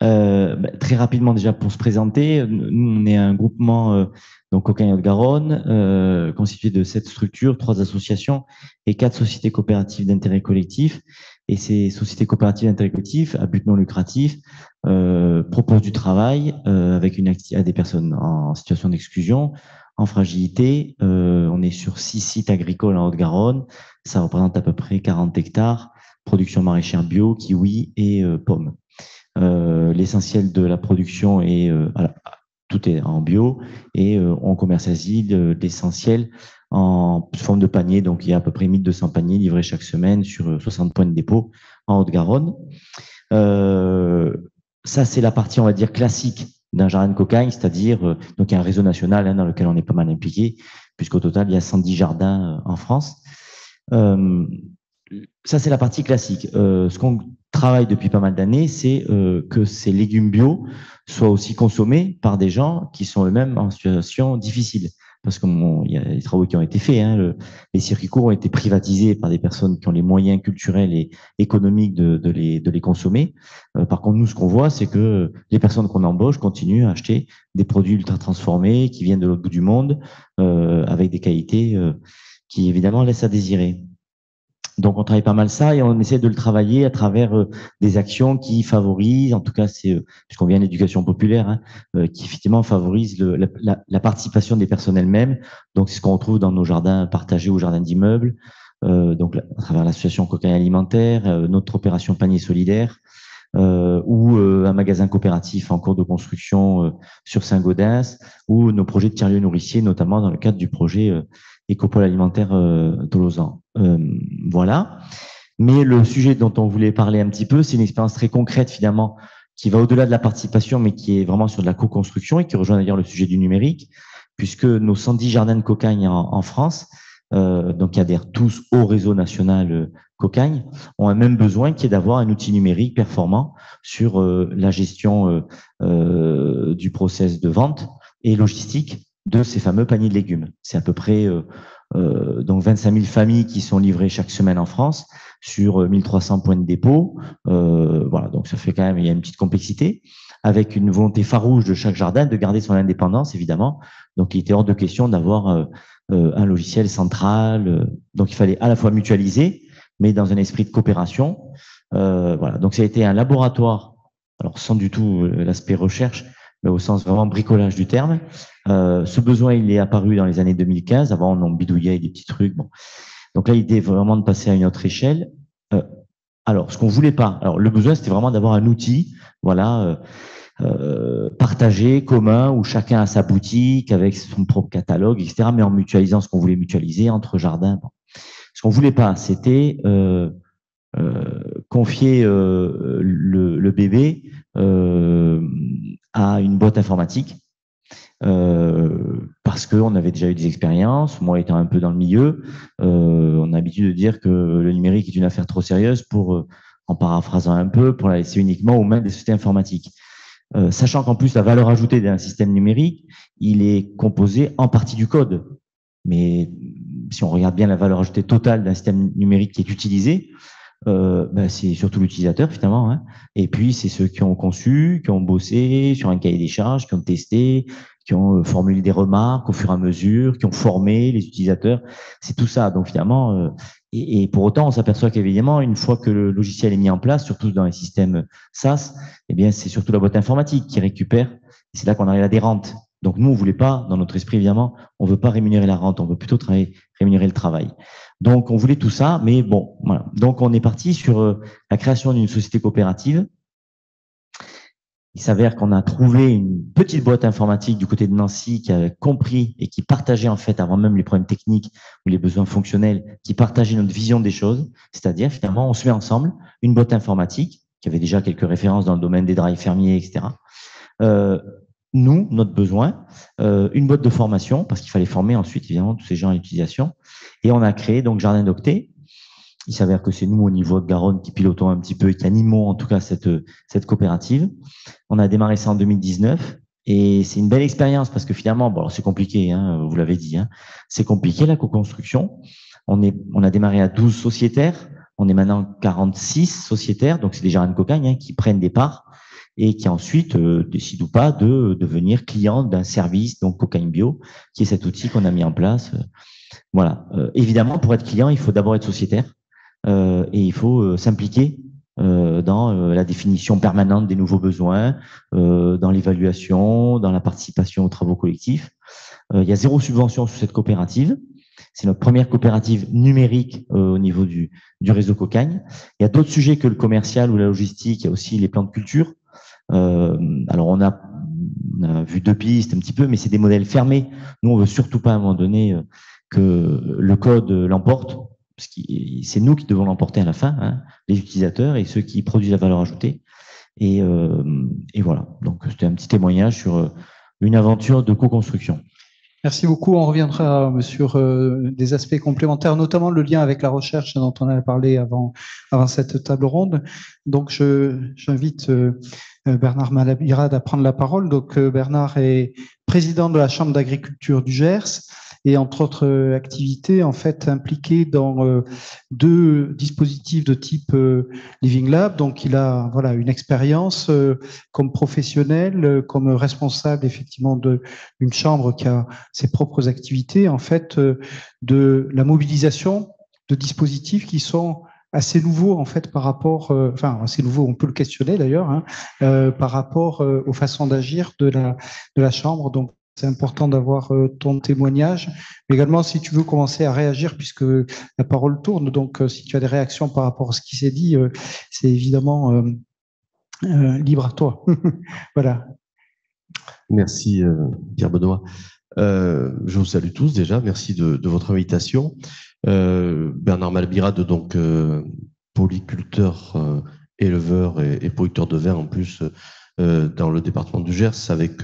Très rapidement, déjà, pour se présenter, nous, on est un groupement, donc Cocagne Haute-Garonne, constitué de 7 structures, 3 associations et 4 sociétés coopératives d'intérêt collectif. Et ces sociétés coopératives d'intérêt collectif, à but non lucratif, proposent du travail avec à des personnes en situation d'exclusion, en fragilité. On est sur 6 sites agricoles en Haute-Garonne. Ça représente à peu près 40 hectares, production maraîchère bio, kiwi et pommes. L'essentiel de la production tout est en bio et on commercialise l'essentiel en forme de panier. Donc, il y a à peu près 1200 paniers livrés chaque semaine sur 60 points de dépôt en Haute-Garonne. Ça, c'est la partie, on va dire, classique d'un jardin de cocagne, c'est-à-dire donc il y a un réseau national dans lequel on est pas mal impliqué, puisqu'au total, il y a 110 jardins en France. ça, c'est la partie classique. Ce qu'on travaille depuis pas mal d'années, c'est que ces légumes bio soient aussi consommés par des gens qui sont eux-mêmes en situation difficile. Parce qu'il y a des travaux qui ont été faits. Hein, les circuits courts ont été privatisés par des personnes qui ont les moyens culturels et économiques de les consommer. Par contre, nous, ce qu'on voit, c'est que les personnes qu'on embauche continuent à acheter des produits ultra transformés qui viennent de l'autre bout du monde, avec des qualités qui, évidemment, laissent à désirer. Donc, on travaille pas mal ça et on essaie de le travailler à travers des actions qui favorisent, en tout cas, c'est puisqu'on vient de l'éducation populaire, hein, qui effectivement favorise la participation des personnes elles-mêmes. Donc, c'est ce qu'on retrouve dans nos jardins partagés ou jardins d'immeubles, donc à travers l'association Cocagne Alimentaire, notre opération Panier Solidaire, ou un magasin coopératif en cours de construction sur Saint-Gaudens, ou nos projets de tiers-lieux nourriciers, notamment dans le cadre du projet Écopole alimentaire de Lausanne. Voilà. Mais le sujet dont on voulait parler un petit peu, c'est une expérience très concrète finalement qui va au-delà de la participation, mais qui est vraiment sur de la co-construction et qui rejoint d'ailleurs le sujet du numérique, puisque nos 110 jardins de Cocagne en France, donc qui adhèrent tous au réseau national Cocagne, ont un même besoin qui est d'avoir un outil numérique performant sur la gestion du process de vente et logistique de ces fameux paniers de légumes. C'est à peu près donc 25 000 familles qui sont livrées chaque semaine en France sur 1300 points de dépôt. Voilà, donc ça fait quand même, il y a une petite complexité, avec une volonté farouche de chaque jardin de garder son indépendance, évidemment. Donc, il était hors de question d'avoir un logiciel central. Donc, il fallait à la fois mutualiser, mais dans un esprit de coopération. Voilà, donc ça a été un laboratoire, alors sans du tout l'aspect recherche, mais au sens vraiment bricolage du terme. Ce besoin, il est apparu dans les années 2015. Avant, on bidouillait des petits trucs. Bon. Donc là, l'idée est vraiment de passer à une autre échelle. Alors, ce qu'on voulait pas, alors le besoin, c'était vraiment d'avoir un outil, voilà, partagé, commun, où chacun a sa boutique avec son propre catalogue, etc., mais en mutualisant ce qu'on voulait mutualiser entre jardins. Bon. Ce qu'on voulait pas, c'était confier le bébé à une boîte informatique, parce qu'on avait déjà eu des expériences, moi étant un peu dans le milieu, on a l'habitude de dire que le numérique est une affaire trop sérieuse pour, en paraphrasant un peu, pour la laisser uniquement aux mains des sociétés informatiques. Sachant qu'en plus, la valeur ajoutée d'un système numérique, il est composé en partie du code. Mais si on regarde bien la valeur ajoutée totale d'un système numérique qui est utilisé, c'est surtout l'utilisateur finalement, hein. Et puis c'est ceux qui ont conçu, qui ont bossé sur un cahier des charges, qui ont testé, qui ont formulé des remarques au fur et à mesure, qui ont formé les utilisateurs. C'est tout ça. Donc finalement, et pour autant, on s'aperçoit qu'évidemment, une fois que le logiciel est mis en place, surtout dans les systèmes SaaS, eh bien c'est surtout la boîte informatique qui récupère. Et c'est là qu'on arrive à des rentes. Donc nous, on voulait pas, dans notre esprit évidemment, on veut pas rémunérer la rente, on veut plutôt rémunérer le travail. Donc on voulait tout ça, mais bon, voilà. Donc on est parti sur la création d'une société coopérative. Il s'avère qu'on a trouvé une petite boîte informatique du côté de Nancy qui avait compris et qui partageait en fait, avant même les problèmes techniques ou les besoins fonctionnels, qui partageait notre vision des choses. C'est-à-dire finalement, on se met ensemble une boîte informatique qui avait déjà quelques références dans le domaine des drives fermiers, etc. Nous, notre besoin, une boîte de formation, parce qu'il fallait former ensuite, évidemment, tous ces gens à l'utilisation. Et on a créé donc Jardin d'Octet. Il s'avère que c'est nous, au niveau de Garonne, qui pilotons un petit peu et qui animons en tout cas cette coopérative. On a démarré ça en 2019 et c'est une belle expérience parce que finalement, bon, c'est compliqué, hein, vous l'avez dit, hein, c'est compliqué la co-construction. On a démarré à 12 sociétaires. On est maintenant 46 sociétaires, donc c'est des jardins de Cocagne, hein, qui prennent des parts et qui ensuite décident ou pas de devenir clients d'un service, donc Cocagne Bio, qui est cet outil qu'on a mis en place. Voilà. Évidemment, pour être client, il faut d'abord être sociétaire et il faut s'impliquer dans la définition permanente des nouveaux besoins, dans l'évaluation, dans la participation aux travaux collectifs. Il y a 0 subvention sur cette coopérative. C'est notre première coopérative numérique au niveau du réseau Cocagne. Il y a d'autres sujets que le commercial ou la logistique. Il y a aussi les plans de culture. Alors on a vu 2 pistes un petit peu, mais c'est des modèles fermés. Nous, on veut surtout pas à un moment donné que le code l'emporte, parce que c'est nous qui devons l'emporter à la fin, hein, les utilisateurs et ceux qui produisent la valeur ajoutée. Et voilà. Donc c'était un petit témoignage sur une aventure de co-construction. Merci beaucoup. On reviendra sur des aspects complémentaires, notamment le lien avec la recherche dont on a parlé avant cette table ronde. Donc, j'invite Bernard Malabirade à prendre la parole. Donc, Bernard est président de la Chambre d'agriculture du Gers et entre autres activités, en fait, impliqué dans 2 dispositifs de type Living Lab. Donc, il a une expérience comme professionnel, comme responsable effectivement d'une chambre qui a ses propres activités, en fait, de la mobilisation de dispositifs qui sont assez nouveaux en fait par rapport, assez nouveaux, on peut le questionner d'ailleurs, par rapport aux façons d'agir de la chambre. Donc c'est important d'avoir ton témoignage, mais également si tu veux commencer à réagir puisque la parole tourne. Donc si tu as des réactions par rapport à ce qui s'est dit, c'est évidemment libre à toi. Voilà. Merci Pierre-Benoît. Je vous salue tous déjà, merci de votre invitation. Bernard Malabirade, donc polyculteur, éleveur et producteur de vin en plus dans le département du Gers, avec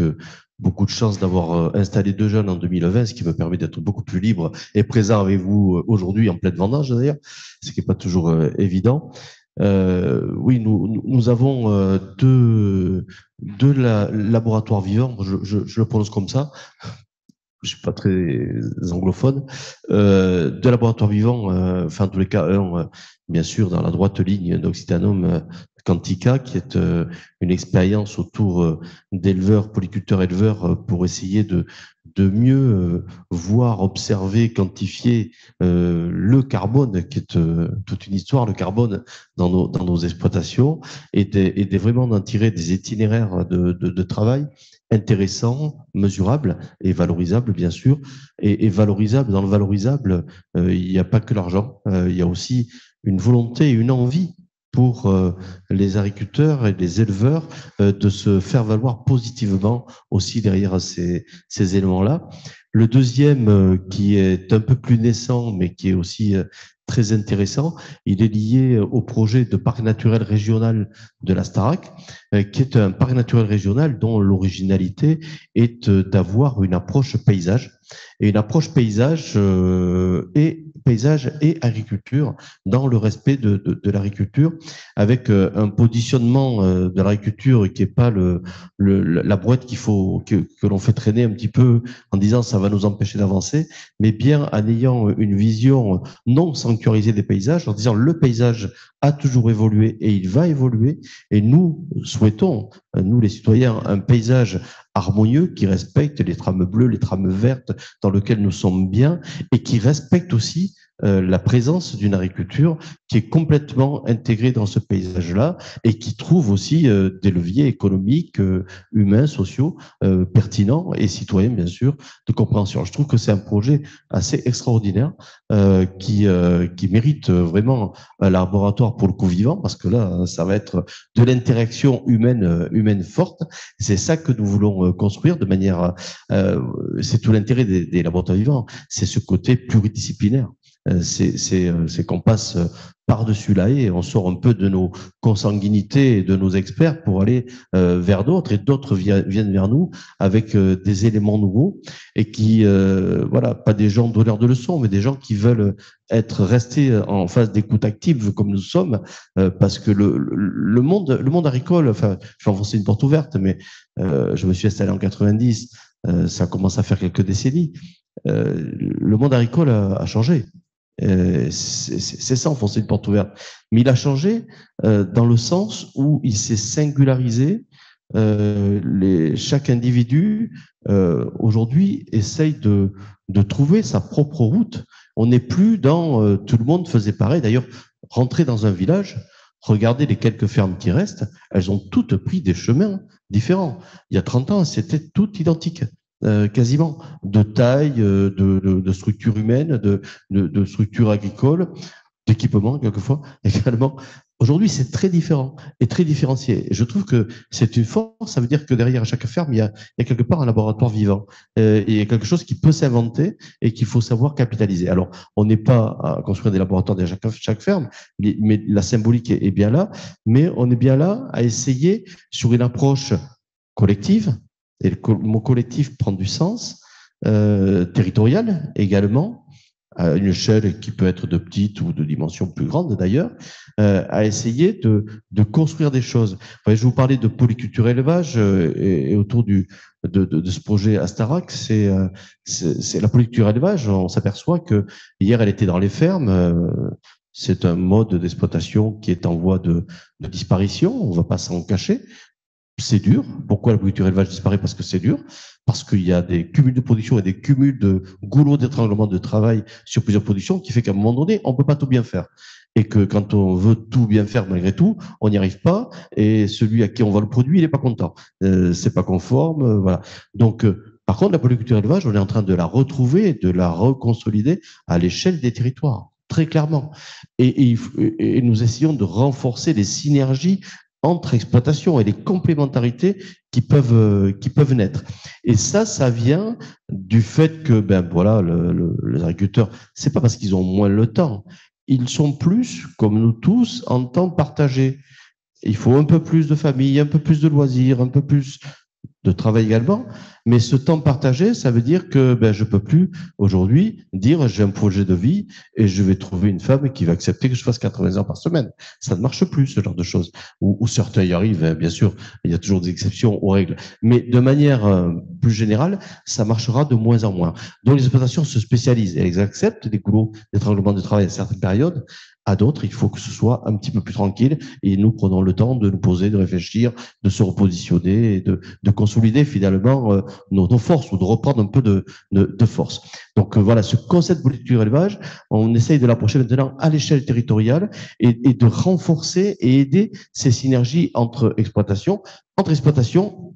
beaucoup de chance d'avoir installé 2 jeunes en 2020, ce qui me permet d'être beaucoup plus libre et présent avec vous aujourd'hui en pleine vendange d'ailleurs, ce qui n'est pas toujours évident. Oui, nous avons deux laboratoires vivants, je le prononce comme ça. Je suis pas très anglophone, 2 laboratoires vivants, en tous les cas, un, bien sûr, dans la droite ligne d'Occitanum Quantica, qui est une expérience autour d'éleveurs, polyculteurs éleveurs, pour essayer de mieux voir, observer, quantifier le carbone, qui est toute une histoire, le carbone dans nos exploitations, et vraiment d'en tirer des itinéraires de travail intéressant, mesurable et valorisable, bien sûr. Et valorisable, dans le valorisable, il n'y a pas que l'argent, il y a aussi une volonté et une envie pour les agriculteurs et les éleveurs de se faire valoir positivement aussi derrière ces éléments-là. Le deuxième, qui est un peu plus naissant, mais qui est aussi très intéressant, il est lié au projet de parc naturel régional de la Starac, qui est un parc naturel régional dont l'originalité est d'avoir une approche paysage, et une approche paysage et agriculture, dans le respect de l'agriculture, avec un positionnement de l'agriculture qui n'est pas la brouette que l'on fait traîner un petit peu en disant ça va nous empêcher d'avancer, mais bien en ayant une vision non sanctuarisée des paysages, en disant le paysage a toujours évolué et il va évoluer, et nous souhaitons, nous les citoyens, un paysage harmonieux qui respecte les trames bleues, les trames vertes dans lesquelles nous sommes bien, et qui respecte aussi la présence d'une agriculture qui est complètement intégrée dans ce paysage-là et qui trouve aussi des leviers économiques, humains, sociaux, pertinents et citoyens, bien sûr, de compréhension. Je trouve que c'est un projet assez extraordinaire qui mérite vraiment un laboratoire pour le coup vivant, parce que là, ça va être de l'interaction humaine forte. C'est ça que nous voulons construire de manière... c'est tout l'intérêt des laboratoires vivants, c'est ce côté pluridisciplinaire. C'est qu'on passe par-dessus la haie et on sort un peu de nos consanguinités et de nos experts pour aller vers d'autres, et d'autres viennent vers nous avec des éléments nouveaux et qui, pas des gens donneurs de leçons, mais des gens qui veulent rester en phase d'écoute active comme nous sommes, parce que le monde agricole, je vais enfoncer une porte ouverte, mais je me suis installé en 90, ça commence à faire quelques décennies. Le monde agricole a changé. C'est ça, enfoncer une porte ouverte. Mais il a changé dans le sens où il s'est singularisé. Chaque individu aujourd'hui essaye de trouver sa propre route. On n'est plus dans tout le monde faisait pareil. D'ailleurs, rentrer dans un village, regardez les quelques fermes qui restent, elles ont toutes pris des chemins différents. Il y a 30 ans, c'était tout identique. Quasiment, de taille, de structure humaine, de structure agricole, d'équipement quelquefois également. Aujourd'hui, c'est très différent et très différencié. Je trouve que c'est une force. Ça veut dire que derrière chaque ferme, il y a quelque part un laboratoire vivant. Il y a quelque chose qui peut s'inventer et qu'il faut savoir capitaliser. Alors, on n'est pas à construire des laboratoires derrière chaque ferme, mais la symbolique est bien là. Mais on est bien là à essayer sur une approche collective. Et le mot collectif prend du sens, territoriale également, à une échelle qui peut être de petite ou de dimension plus grande d'ailleurs, à essayer de construire des choses. Enfin, je vous parlais de polyculture élevage et autour de ce projet Astarac, c'est la polyculture élevage. On s'aperçoit que hier, elle était dans les fermes. C'est un mode d'exploitation qui est en voie de disparition. On ne va pas s'en cacher. C'est dur. Pourquoi la polyculture élevage disparaît? Parce que c'est dur. Parce qu'il y a des cumuls de production et des cumuls de goulots d'étranglement de travail sur plusieurs productions qui fait qu'à un moment donné, on ne peut pas tout bien faire. Et que quand on veut tout bien faire malgré tout, on n'y arrive pas. Et celui à qui on vend le produit, il n'est pas content. C'est pas conforme. Voilà. Donc, par contre, la polyculture élevage, on est en train de la retrouver, de la reconsolider à l'échelle des territoires, très clairement. Et nous essayons de renforcer les synergies entre exploitations et les complémentarités qui peuvent naître. Et ça vient du fait que, voilà, les agriculteurs, c'est pas parce qu'ils ont moins le temps, ils sont plus, comme nous tous, en temps partagé. Il faut un peu plus de famille, un peu plus de loisirs, un peu plus de travail également, mais ce temps partagé, ça veut dire que je peux plus aujourd'hui dire j'ai un projet de vie et je vais trouver une femme qui va accepter que je fasse 80 heures par semaine. Ça ne marche plus, ce genre de choses. Ou certains y arrivent, bien sûr, il y a toujours des exceptions aux règles, mais de manière plus générale, ça marchera de moins en moins. Donc les exploitations se spécialisent, elles acceptent des goulots d'étranglement de travail à certaines périodes. À d'autres, il faut que ce soit un petit peu plus tranquille et nous prenons le temps de nous poser, de réfléchir, de se repositionner et de consolider finalement nos forces ou de reprendre un peu de force. Donc voilà, ce concept de polyculture élevage, on essaye de l'approcher maintenant à l'échelle territoriale et de renforcer et aider ces synergies entre exploitation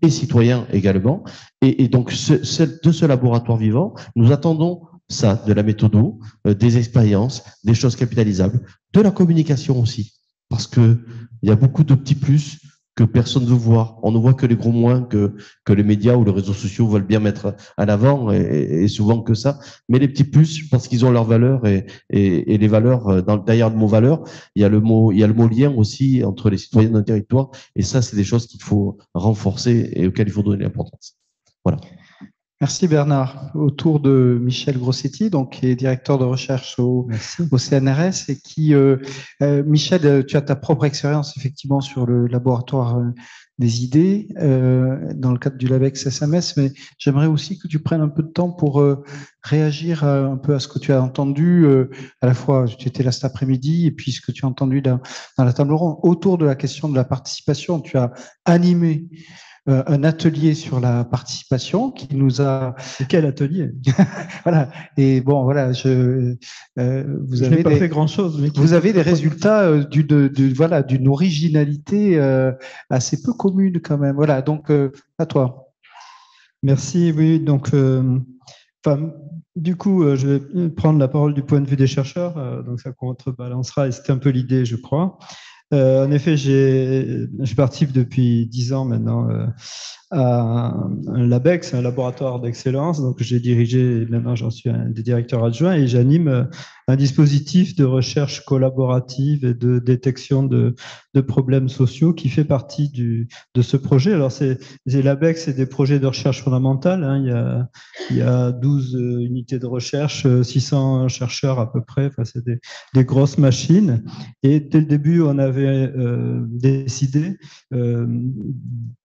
et citoyens également. Et donc de ce laboratoire vivant, nous attendons ça, de la méthodo, des expériences, des choses capitalisables, de la communication aussi, parce que il y a beaucoup de petits plus que personne ne veut voir. On ne voit que les gros moins que les médias ou les réseaux sociaux veulent bien mettre à l'avant, et souvent que ça. Mais les petits plus, parce qu'ils ont leurs valeurs et les valeurs, derrière le mot valeur, il y a le mot lien aussi entre les citoyens d'un territoire. Et ça, c'est des choses qu'il faut renforcer et auxquelles il faut donner l'importance. Voilà. Merci Bernard. Autour de Michel Grossetti, donc, qui est directeur de recherche au CNRS et qui, Michel, tu as ta propre expérience effectivement sur le laboratoire des idées dans le cadre du LabEx SMS, mais j'aimerais aussi que tu prennes un peu de temps pour réagir un peu à ce que tu as entendu, à la fois tu étais là cet après-midi et puis ce que tu as entendu dans la table ronde autour de la question de la participation. Tu as animé un atelier sur la participation qui nous a. Quel atelier? Voilà. Et bon, voilà, vous avez pas fait grand-chose, mais vous avez des résultats d'une originalité assez peu commune quand même. Voilà. Donc à toi. Merci. Oui. Donc, du coup, je vais prendre la parole du point de vue des chercheurs. Donc, ça contrebalancera. Et c'était un peu l'idée, je crois. En effet, je participe depuis 10 ans maintenant à un LabEx, un laboratoire d'excellence. Donc, j'ai dirigé, maintenant j'en suis un des directeurs adjoints et j'anime un dispositif de recherche collaborative et de détection de problèmes sociaux qui fait partie de ce projet. Alors, les LabEx, c'est des projets de recherche fondamentale. Hein. Il y a 12 unités de recherche, 600 chercheurs à peu près. Enfin, c'est des grosses machines. Et dès le début, on avait décidé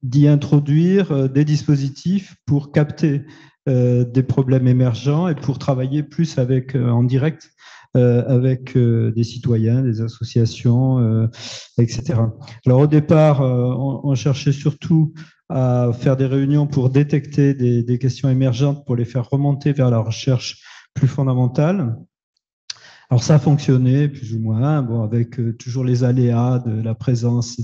d'y introduire des dispositifs pour capter des problèmes émergents et pour travailler plus en direct avec des citoyens, des associations, etc. Alors au départ, on cherchait surtout à faire des réunions pour détecter des questions émergentes, pour les faire remonter vers la recherche plus fondamentale. Alors ça a fonctionné plus ou moins, bon, avec toujours les aléas de la présence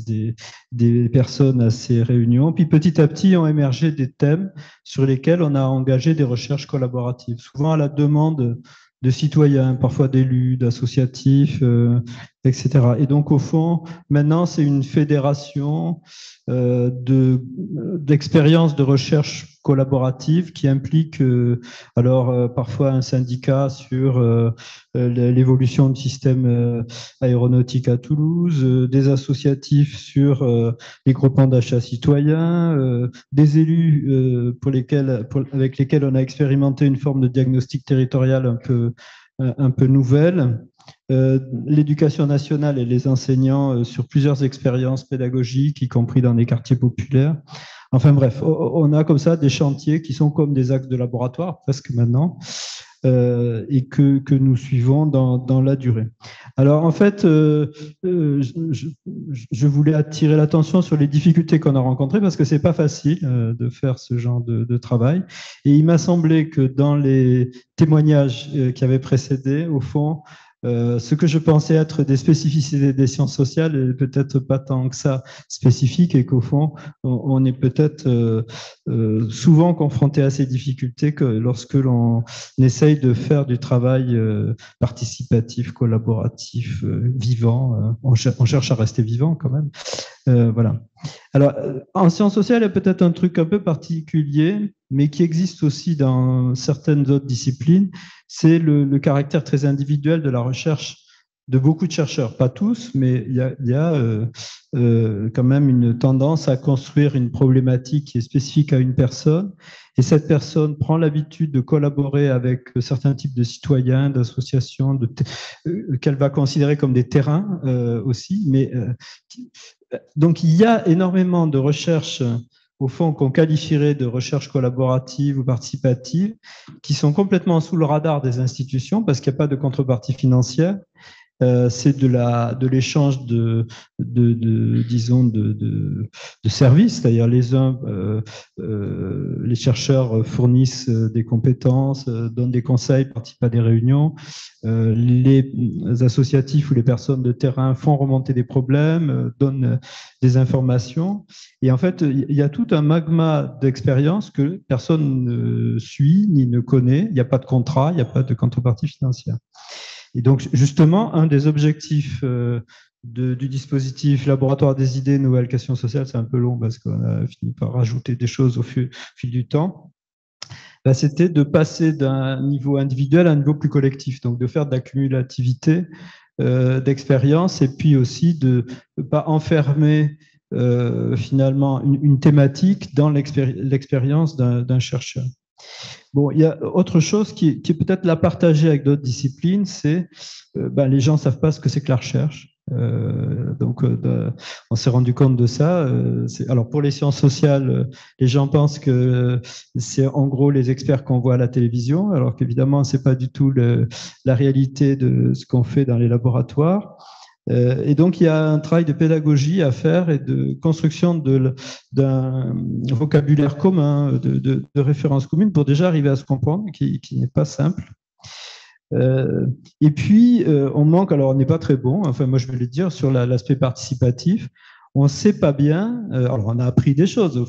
des personnes à ces réunions. Puis petit à petit ont émergé des thèmes sur lesquels on a engagé des recherches collaboratives, souvent à la demande de citoyens, parfois d'élus, d'associatifs, etc. Et donc au fond, maintenant c'est une fédération d'expériences de recherche collaborative qui implique parfois un syndicat sur l'évolution du système aéronautique à Toulouse, des associatifs sur les groupements d'achat citoyens, des élus avec lesquels on a expérimenté une forme de diagnostic territorial un peu nouvelle. L'éducation nationale et les enseignants sur plusieurs expériences pédagogiques, y compris dans des quartiers populaires. Enfin bref, on a comme ça des chantiers qui sont comme des axes de laboratoire, presque maintenant, et que nous suivons dans la durée. Alors en fait, je voulais attirer l'attention sur les difficultés qu'on a rencontrées parce que c'est pas facile de faire ce genre de travail. Et il m'a semblé que dans les témoignages qui avaient précédé, au fond, ce que je pensais être des spécificités des sciences sociales est peut-être pas tant que ça spécifique et qu'au fond, on est peut-être souvent confronté à ces difficultés que lorsque l'on essaye de faire du travail participatif, collaboratif, vivant. On cherche à rester vivant quand même. Voilà. Alors, en sciences sociales, il y a peut-être un truc un peu particulier, mais qui existe aussi dans certaines autres disciplines, c'est le caractère très individuel de la recherche de beaucoup de chercheurs, pas tous, mais il y a quand même une tendance à construire une problématique qui est spécifique à une personne, et cette personne prend l'habitude de collaborer avec certains types de citoyens, d'associations, qu'elle va considérer comme des terrains aussi, mais donc il y a énormément de recherches au fond, qu'on qualifierait de recherche collaborative ou participative, qui sont complètement sous le radar des institutions parce qu'il n'y a pas de contrepartie financière. C'est de l'échange de services, c'est-à-dire les chercheurs fournissent des compétences, donnent des conseils, participent à des réunions, les associatifs ou les personnes de terrain font remonter des problèmes, donnent des informations, et en fait il y a tout un magma d'expériences que personne ne suit ni ne connaît, il n'y a pas de contrat, il n'y a pas de contrepartie financière. Et donc, justement, un des objectifs du dispositif Laboratoire des idées, nouvelles questions sociales, c'est un peu long parce qu'on a fini par rajouter des choses au fil du temps, c'était de passer d'un niveau individuel à un niveau plus collectif, donc de faire de la cumulativité d'expérience et puis aussi de ne pas enfermer finalement une thématique dans l'expérience d'un chercheur. Bon, il y a autre chose qui est peut-être la partager avec d'autres disciplines, c'est les gens ne savent pas ce que c'est que la recherche. On s'est rendu compte de ça. Alors pour les sciences sociales, les gens pensent que c'est en gros les experts qu'on voit à la télévision, alors qu'évidemment c'est pas du tout la réalité de ce qu'on fait dans les laboratoires. Et donc, il y a un travail de pédagogie à faire et de construction d'un vocabulaire commun, de références communes pour déjà arriver à se comprendre, qui n'est pas simple. Et puis, on manque, alors on n'est pas très bon, enfin moi je vais le dire, sur l'aspect participatif. On ne sait pas bien, alors on a appris des choses au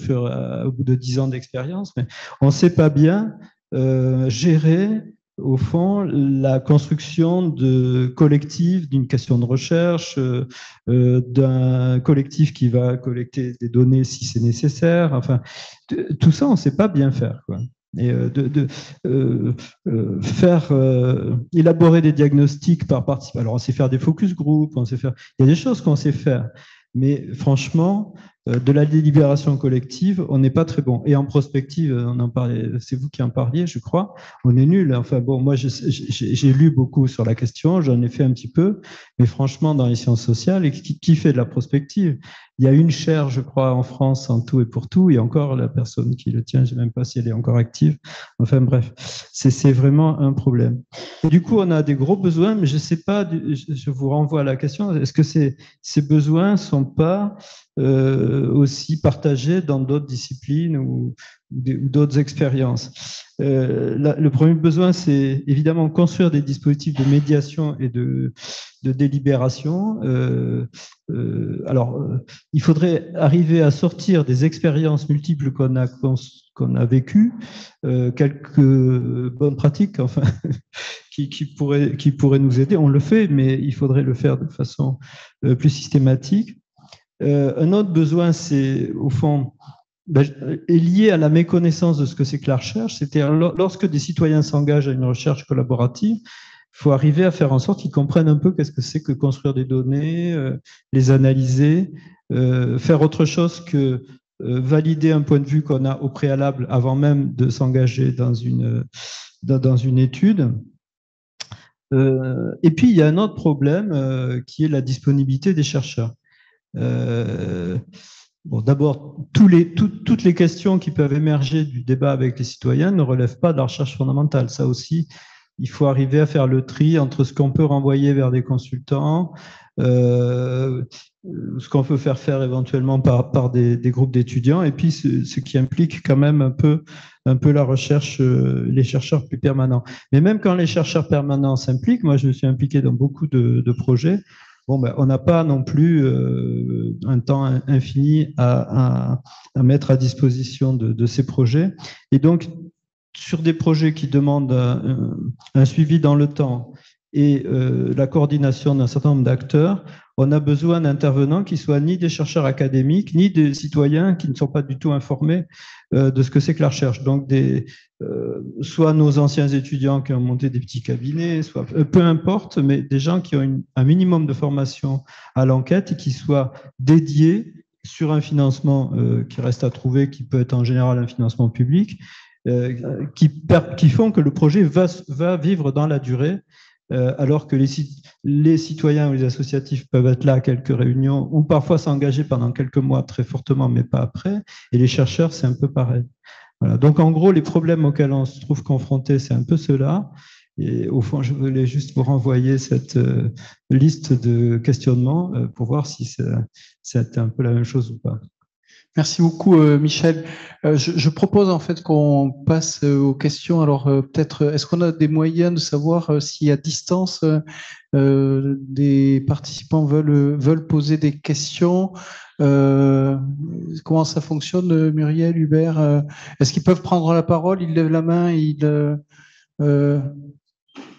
bout de 10 ans d'expérience, mais on ne sait pas bien gérer au fond, la construction de collectifs, d'une question de recherche, d'un collectif qui va collecter des données si c'est nécessaire. Enfin, tout ça, on ne sait pas bien faire, quoi. Et élaborer des diagnostics par participant. Alors, on sait faire des focus group, il y a des choses qu'on sait faire, mais franchement, de la délibération collective, on n'est pas très bon. Et en prospective, on en parlait, c'est vous qui en parliez, je crois, on est nul. Enfin bon, moi j'ai lu beaucoup sur la question, j'en ai fait un petit peu, mais franchement, dans les sciences sociales, qui fait de la prospective? Il y a une chaire, je crois, en France, en tout et pour tout, et encore la personne qui le tient, je ne sais même pas si elle est encore active. Enfin bref, c'est vraiment un problème. Et du coup, on a des gros besoins, mais je ne sais pas, je vous renvoie à la question, est-ce que ces besoins ne sont pas aussi partagés dans d'autres disciplines ou d'autres expériences? Le premier besoin, c'est évidemment construire des dispositifs de médiation et de délibération. Il faudrait arriver à sortir des expériences multiples qu'on a vécues, quelques bonnes pratiques, enfin, qui pourraient nous aider. On le fait, mais il faudrait le faire de façon plus systématique. Un autre besoin, c'est au fond est lié à la méconnaissance de ce que c'est que la recherche. C'est-à-dire, lorsque des citoyens s'engagent à une recherche collaborative, il faut arriver à faire en sorte qu'ils comprennent un peu qu'est-ce que c'est que construire des données, les analyser, faire autre chose que valider un point de vue qu'on a au préalable avant même de s'engager dans une étude. Et puis, il y a un autre problème qui est la disponibilité des chercheurs. Bon, d'abord, toutes les questions qui peuvent émerger du débat avec les citoyens ne relèvent pas de la recherche fondamentale. Ça aussi, il faut arriver à faire le tri entre ce qu'on peut renvoyer vers des consultants, ce qu'on peut faire éventuellement par des groupes d'étudiants, et puis ce qui implique quand même un peu la recherche, les chercheurs plus permanents. Mais même quand les chercheurs permanents s'impliquent, moi je suis impliqué dans beaucoup de projets, bon, ben, on n'a pas non plus un temps infini à mettre à disposition de ces projets. Et donc, sur des projets qui demandent un suivi dans le temps et la coordination d'un certain nombre d'acteurs, on a besoin d'intervenants qui soient ni des chercheurs académiques, ni des citoyens qui ne sont pas du tout informés de ce que c'est que la recherche. Donc, soit nos anciens étudiants qui ont monté des petits cabinets, soit peu importe, mais des gens qui ont un minimum de formation à l'enquête et qui soient dédiés sur un financement qui reste à trouver, qui peut être en général un financement public, qui font que le projet va vivre dans la durée, alors que les citoyens ou les associatifs peuvent être là à quelques réunions ou parfois s'engager pendant quelques mois très fortement, mais pas après. Et les chercheurs, c'est un peu pareil. Voilà. Donc, en gros, les problèmes auxquels on se trouve confronté, c'est un peu ceux-là. Et au fond, je voulais juste vous renvoyer cette liste de questionnements pour voir si c'est un peu la même chose ou pas. Merci beaucoup, Michel. Je propose en fait qu'on passe aux questions. Alors peut-être, est-ce qu'on a des moyens de savoir si à distance des participants veulent poser des questions? Comment ça fonctionne, Muriel, Hubert? Est-ce qu'ils peuvent prendre la parole? Ils lèvent la main,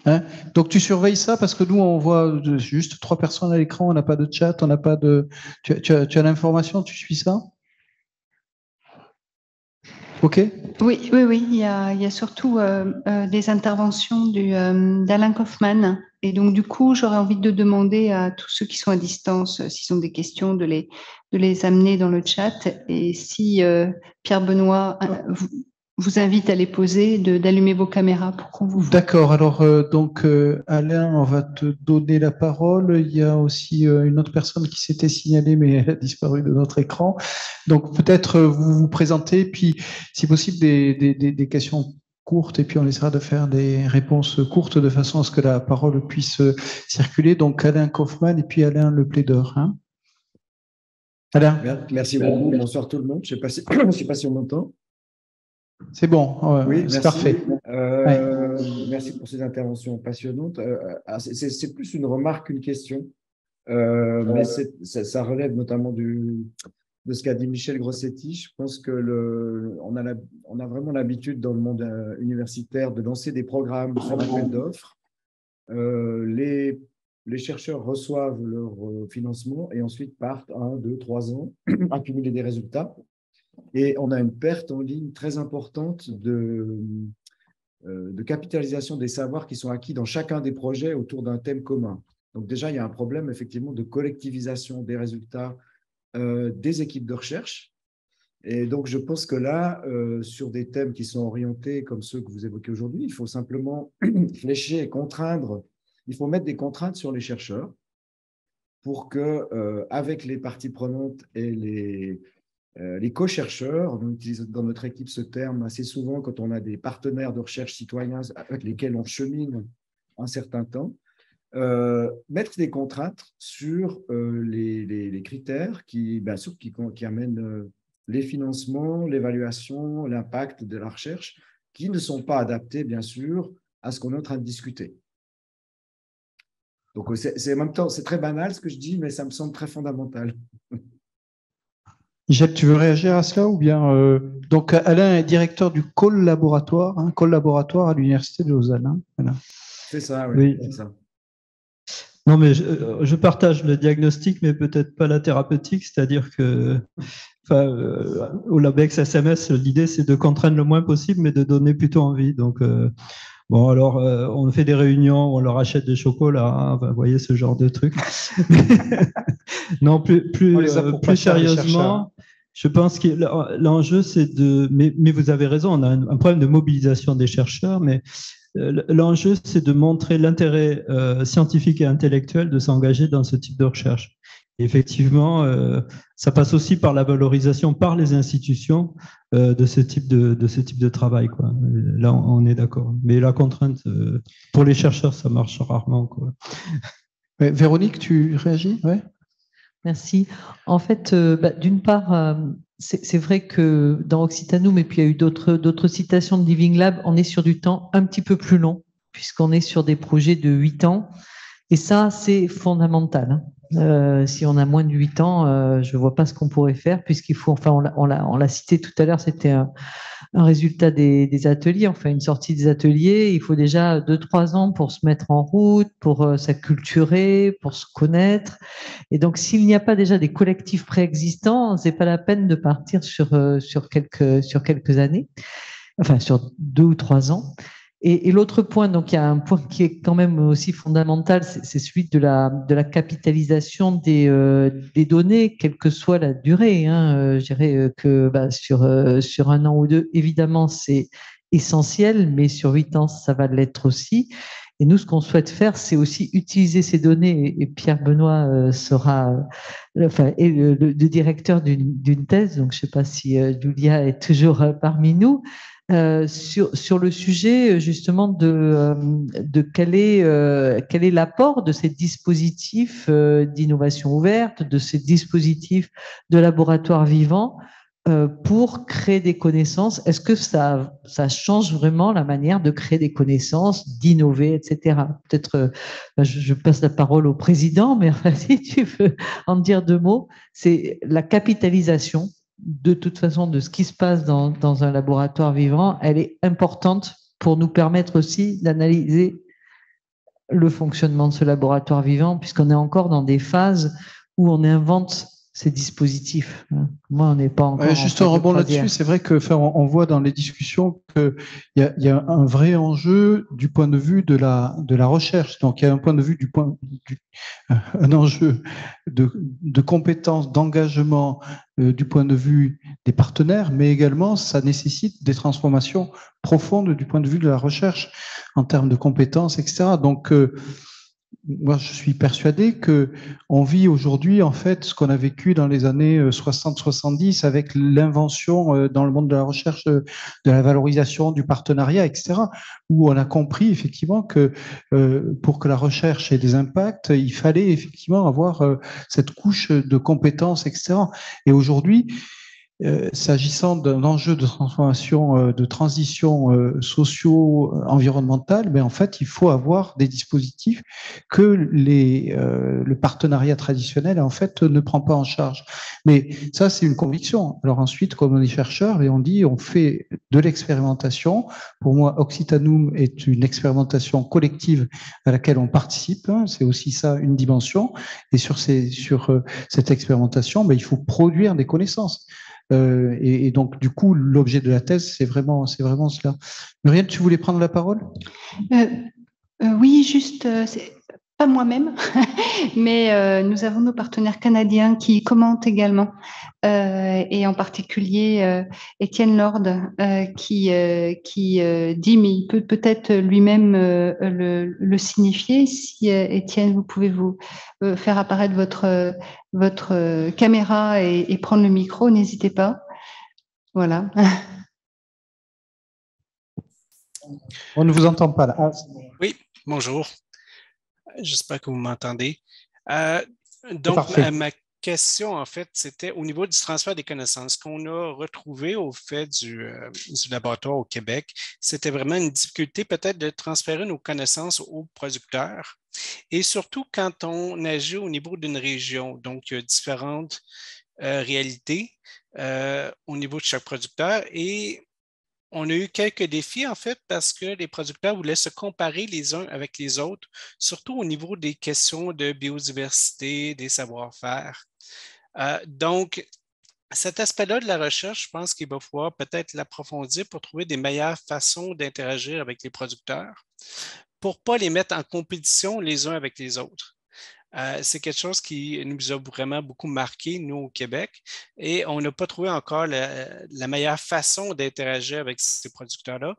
hein? Donc tu surveilles ça parce que nous on voit juste 3 personnes à l'écran, on n'a pas de chat, on n'a pas de. Tu as l'information, tu suis ça? Ok. Oui. Il y a surtout des interventions d'Alain Kaufmann. Et donc, du coup, j'aurais envie de demander à tous ceux qui sont à distance, s'ils ont des questions, de les amener dans le chat. Et si Pierre Benoît vous invite à les poser, d'allumer vos caméras pour qu'on vous voit. D'accord. Alors, Alain, on va te donner la parole. Il y a aussi une autre personne qui s'était signalée, mais elle a disparu de notre écran. Donc, peut-être vous vous présentez, puis, si possible, des questions courtes, et puis on essaiera de faire des réponses courtes de façon à ce que la parole puisse circuler. Donc, Alain Kaufmann et puis Alain Le Plaideur. Hein. Alain. Merci beaucoup. Bonsoir tout le monde. Je ne sais pas si on m'entend. C'est bon, oui, c'est parfait. Merci pour ces interventions passionnantes. C'est plus une remarque qu'une question, mais ça relève notamment de ce qu'a dit Michel Grossetti. Je pense que on a vraiment l'habitude dans le monde universitaire de lancer des programmes sur appel d'offres. Les chercheurs reçoivent leur financement et ensuite partent 1, 2, 3 ans accumuler des résultats. Et on a une perte en ligne très importante de capitalisation des savoirs qui sont acquis dans chacun des projets autour d'un thème commun. Donc déjà, il y a un problème effectivement de collectivisation des résultats des équipes de recherche. Et donc, je pense que là, sur des thèmes qui sont orientés comme ceux que vous évoquez aujourd'hui, il faut simplement flécher et contraindre. Il faut mettre des contraintes sur les chercheurs pour que, avec les parties prenantes et les co-chercheurs, on utilise dans notre équipe ce terme assez souvent quand on a des partenaires de recherche citoyens avec lesquels on chemine un certain temps, mettre des contraintes sur les critères qui amènent les financements, l'évaluation, l'impact de la recherche, qui ne sont pas adaptés, bien sûr, à ce qu'on est en train de discuter. Donc, en même temps, c'est très banal ce que je dis, mais ça me semble très fondamental. Michel, tu veux réagir à cela ou bien donc Alain est directeur du collaboratoire à l'Université de Lausanne. Hein, voilà. C'est ça, oui. C'est ça. Non, mais je partage le diagnostic, mais peut-être pas la thérapeutique, c'est-à-dire que Enfin, au LabEx SMS, l'idée, c'est de contraindre le moins possible, mais de donner plutôt envie. Donc, bon, alors, on fait des réunions, on leur achète des chocolats, hein, vous voyez, ce genre de trucs. Non, plus sérieusement, je pense que l'enjeu, c'est de... Mais vous avez raison, on a un problème de mobilisation des chercheurs, mais l'enjeu, c'est de montrer l'intérêt scientifique et intellectuel de s'engager dans ce type de recherche. Et effectivement, ça passe aussi par la valorisation par les institutions de ce type de travail, quoi. Là, on est d'accord. Mais la contrainte, pour les chercheurs, ça marche rarement, quoi. Ouais, Véronique, tu réagis? Ouais. Merci. En fait, d'une part, c'est vrai que dans Occitanum, et puis il y a eu d'autres citations de Living Lab, on est sur du temps un petit peu plus long, puisqu'on est sur des projets de 8 ans. Et ça, c'est fondamental, hein. Si on a moins de 8 ans, je ne vois pas ce qu'on pourrait faire, puisqu'il faut, enfin, on l'a cité tout à l'heure, c'était un résultat des ateliers, enfin une sortie des ateliers. Il faut déjà 2-3 ans pour se mettre en route, pour s'acculturer, pour se connaître. Et donc, s'il n'y a pas déjà des collectifs préexistants, c'est pas la peine de partir sur quelques années, enfin sur 2 ou 3 ans. Et l'autre point, donc il y a un point qui est quand même aussi fondamental, c'est celui de la capitalisation des données, quelle que soit la durée, hein. Je dirais que sur 1 an ou 2, évidemment, c'est essentiel, mais sur 8 ans, ça va l'être aussi. Et nous, ce qu'on souhaite faire, c'est aussi utiliser ces données, et Pierre Benoît sera est le directeur d'une thèse, donc je ne sais pas si Julia est toujours parmi nous, sur le sujet justement de quel est l'apport de ces dispositifs d'innovation ouverte, de ces dispositifs de laboratoire vivant pour créer des connaissances. Est-ce que ça change vraiment la manière de créer des connaissances, d'innover, etc. Peut-être je passe la parole au président, mais enfin, si tu veux en dire 2 mots, c'est la capitalisation de toute façon de ce qui se passe dans un laboratoire vivant, elle est importante pour nous permettre aussi d'analyser le fonctionnement de ce laboratoire vivant, puisqu'on est encore dans des phases où on invente ces dispositifs. Moi, on n'est pas encore. Juste un rebond là-dessus, c'est vrai que on voit dans les discussions qu'il y a un vrai enjeu du point de vue de la recherche. Donc, il y a un point de vue un enjeu de compétences, d'engagement du point de vue des partenaires, mais également ça nécessite des transformations profondes du point de vue de la recherche en termes de compétences, etc. Donc, moi, je suis persuadé que on vit aujourd'hui, en fait, ce qu'on a vécu dans les années 60-70 avec l'invention dans le monde de la recherche de la valorisation, du partenariat, etc., où on a compris effectivement que pour que la recherche ait des impacts, il fallait effectivement avoir cette couche de compétences, etc. Et aujourd'hui, s'agissant d'un enjeu de transformation, de transition socio-environnementale, mais en fait, il faut avoir des dispositifs que le partenariat traditionnel en fait ne prend pas en charge. Mais ça, c'est une conviction. Alors ensuite, comme on est chercheur, et on dit, on fait de l'expérimentation. Pour moi, Occitanum est une expérimentation collective à laquelle on participe. C'est aussi ça une dimension. Et sur cette expérimentation, il faut produire des connaissances. Et donc, du coup, l'objet de la thèse, c'est vraiment cela. Muriel, tu voulais prendre la parole? Oui, juste, pas moi-même, mais nous avons nos partenaires canadiens qui commentent également, et en particulier Étienne Lord, qui dit, mais il peut peut-être lui-même le signifier. Si Étienne, vous pouvez vous faire apparaître votre caméra et prendre le micro, n'hésitez pas. Voilà. On ne vous entend pas là. Oui, bonjour. J'espère que vous m'entendez. Donc, ma question, en fait, c'était au niveau du transfert des connaissances qu'on a retrouvé au fait du laboratoire au Québec. C'était vraiment une difficulté peut-être de transférer nos connaissances aux producteurs. Et surtout quand on agit au niveau d'une région, donc il y a différentes réalités au niveau de chaque producteur. Et on a eu quelques défis, en fait, parce que les producteurs voulaient se comparer les uns avec les autres, surtout au niveau des questions de biodiversité, des savoir-faire. Donc, cet aspect-là de la recherche, je pense qu'il va falloir peut-être l'approfondir pour trouver des meilleures façons d'interagir avec les producteurs, pour ne pas les mettre en compétition les uns avec les autres. C'est quelque chose qui nous a vraiment beaucoup marqué, nous, au Québec, et on n'a pas trouvé encore la meilleure façon d'interagir avec ces producteurs-là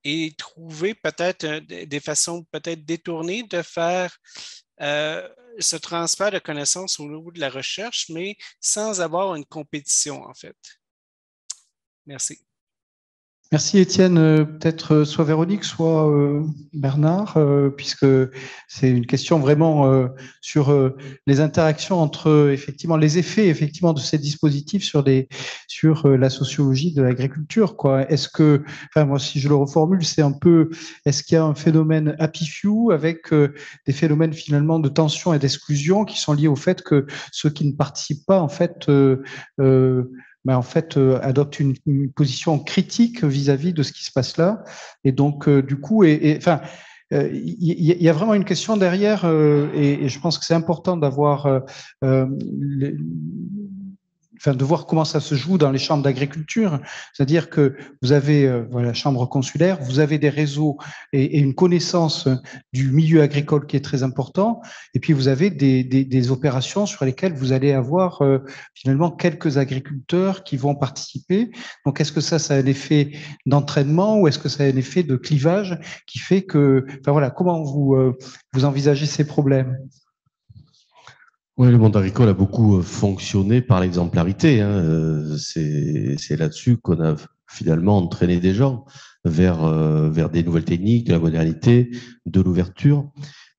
et trouver peut-être des façons peut-être détournées de faire ce transfert de connaissances au niveau de la recherche, mais sans avoir une compétition, en fait. Merci. Merci Étienne. Peut-être soit Véronique, soit Bernard, puisque c'est une question vraiment sur les interactions entre effectivement les effets effectivement de ces dispositifs sur la sociologie de l'agriculture, quoi. Est-ce que, enfin moi si je le reformule, c'est un peu, est-ce qu'il y a un phénomène happy few avec des phénomènes finalement de tension et d'exclusion qui sont liés au fait que ceux qui ne participent pas en fait adopte une position critique vis-à-vis de ce qui se passe là. Et donc, du coup, il y a vraiment une question derrière, et je pense que c'est important d'avoir de voir comment ça se joue dans les chambres d'agriculture. C'est-à-dire que vous avez la chambre consulaire, vous avez des réseaux et une connaissance du milieu agricole qui est très important, et puis vous avez des opérations sur lesquelles vous allez avoir finalement quelques agriculteurs qui vont participer. Donc, est-ce que ça a un effet d'entraînement ou est-ce que ça a un effet de clivage qui fait que, comment vous envisagez ces problèmes? Oui, le monde agricole a beaucoup fonctionné par l'exemplarité. C'est là-dessus qu'on a finalement entraîné des gens vers des nouvelles techniques, de la modernité, de l'ouverture.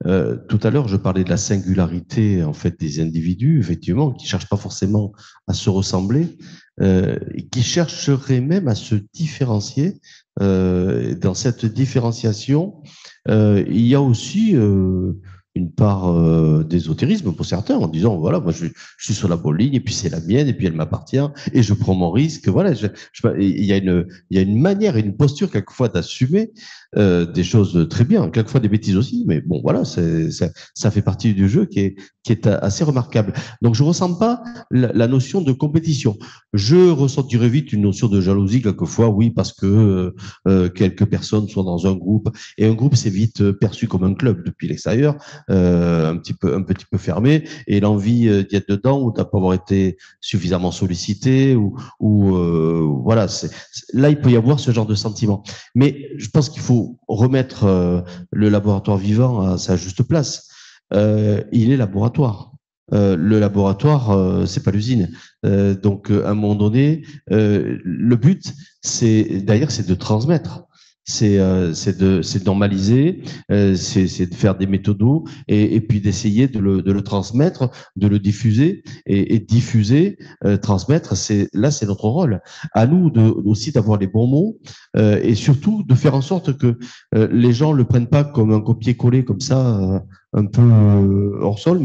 Tout à l'heure, je parlais de la singularité en fait des individus, effectivement, qui cherchent pas forcément à se ressembler, qui chercheraient même à se différencier. Dans cette différenciation, il y a aussi une part d'ésotérisme pour certains, en disant voilà, moi je suis sur la bonne ligne et puis c'est la mienne et puis elle m'appartient et je prends mon risque. Voilà, il y a une manière et une posture quelquefois d'assumer des choses très bien, quelquefois des bêtises aussi, mais bon voilà, ça fait partie du jeu qui est assez remarquable. Donc je ressens pas la notion de compétition. Je ressentirais vite une notion de jalousie quelquefois, oui, parce que quelques personnes sont dans un groupe et un groupe c'est vite perçu comme un club depuis l'extérieur. Un petit peu fermé, et l'envie d'y être dedans ou de pas avoir été suffisamment sollicité voilà, là il peut y avoir ce genre de sentiment. Mais je pense qu'il faut remettre le laboratoire vivant à sa juste place. Il est laboratoire. Le laboratoire, c'est pas l'usine. Donc à un moment donné, le but, c'est de transmettre. C'est de normaliser, c'est de faire des méthodos et puis d'essayer de le transmettre, de le diffuser et diffuser, transmettre. C'est notre rôle. À nous aussi d'avoir les bons mots et surtout de faire en sorte que les gens le prennent pas comme un copier-coller comme ça, un peu hors sol,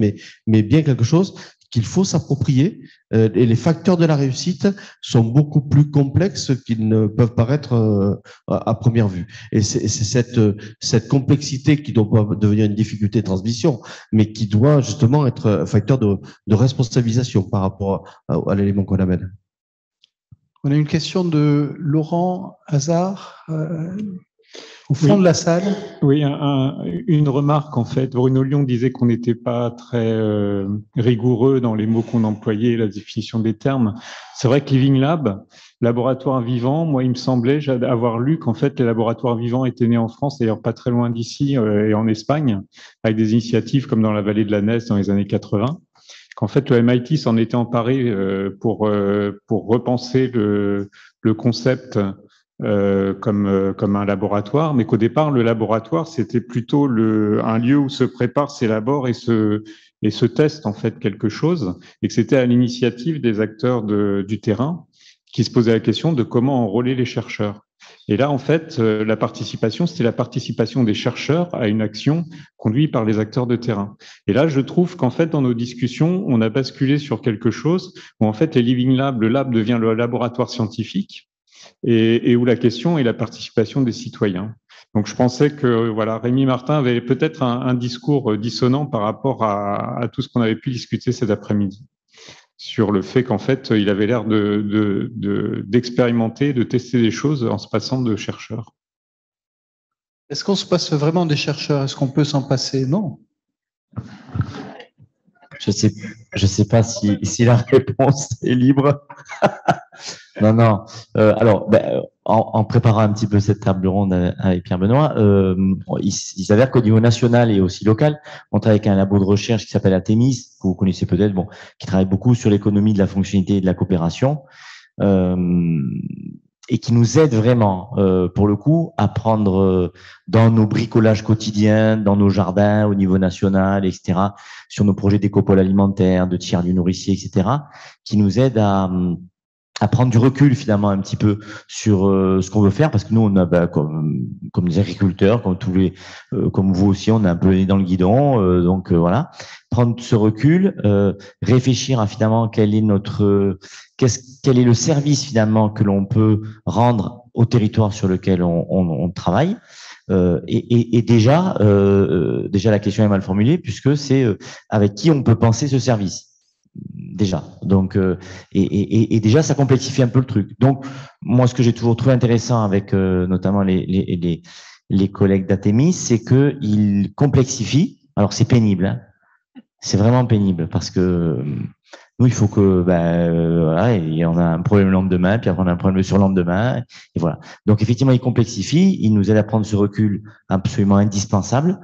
mais bien quelque chose qu'il faut s'approprier, et les facteurs de la réussite sont beaucoup plus complexes qu'ils ne peuvent paraître à première vue. Et c'est cette complexité qui doit pas devenir une difficulté de transmission, mais qui doit justement être un facteur de responsabilisation par rapport à l'élément qu'on amène. On a une question de Laurent Hazard. Au fond de la salle. Oui, une remarque en fait. Bruno Lyon disait qu'on n'était pas très rigoureux dans les mots qu'on employait, la définition des termes. C'est vrai que Living Lab, laboratoire vivant, moi il me semblait avoir lu qu'en fait les laboratoires vivants étaient nés en France, d'ailleurs pas très loin d'ici et en Espagne, avec des initiatives comme dans la vallée de la Nesse dans les années 80. Qu'en fait le MIT s'en était emparé pour repenser le concept comme un laboratoire, mais qu'au départ, le laboratoire, c'était plutôt un lieu où se préparent, s'élaborent et se testent en fait quelque chose, et que c'était à l'initiative des acteurs du terrain qui se posaient la question de comment enrôler les chercheurs. Et là, en fait, la participation, c'était la participation des chercheurs à une action conduite par les acteurs de terrain. Et là, je trouve qu'en fait, dans nos discussions, on a basculé sur quelque chose où en fait, les Living Labs, le lab devient le laboratoire scientifique, et où la question est la participation des citoyens. Donc, je pensais que voilà, Rémi Martin avait peut-être un discours dissonant par rapport à tout ce qu'on avait pu discuter cet après-midi. sur le fait qu'en fait, il avait l'air d'expérimenter, de tester des choses en se passant de chercheur. Est-ce qu'on se passe vraiment des chercheurs? Est-ce qu'on peut s'en passer? Non. Je sais pas si la réponse est libre. Non, non. Alors, en préparant un petit peu cette table ronde avec Pierre Benoît, il s'avère qu'au niveau national et aussi local, on travaille avec un labo de recherche qui s'appelle Athemis, que vous connaissez peut-être, bon, qui travaille beaucoup sur l'économie de la fonctionnalité et de la coopération. Et qui nous aide vraiment, pour le coup, à prendre dans nos bricolages quotidiens, dans nos jardins au niveau national, etc., sur nos projets d'écopole alimentaire, de tiers du nourricier, etc., qui nous aide à prendre du recul finalement un petit peu sur ce qu'on veut faire, parce que nous on a comme des agriculteurs, comme tous les comme vous aussi, on a un peu le nez dans le guidon, donc voilà, prendre ce recul, réfléchir à finalement quel est le service finalement que l'on peut rendre au territoire sur lequel on travaille. Et déjà la question est mal formulée, puisque c'est avec qui on peut penser ce service. Déjà, donc et déjà ça complexifie un peu le truc. Donc moi, ce que j'ai toujours trouvé intéressant avec notamment les collègues d'Athemis, c'est que ils complexifient. Alors c'est pénible, hein. C'est vraiment pénible parce que nous, il faut que voilà, et on a un problème le lendemain, puis après on a un problème le surlendemain, et voilà. Donc effectivement, ils complexifient, ils nous aident à prendre ce recul absolument indispensable.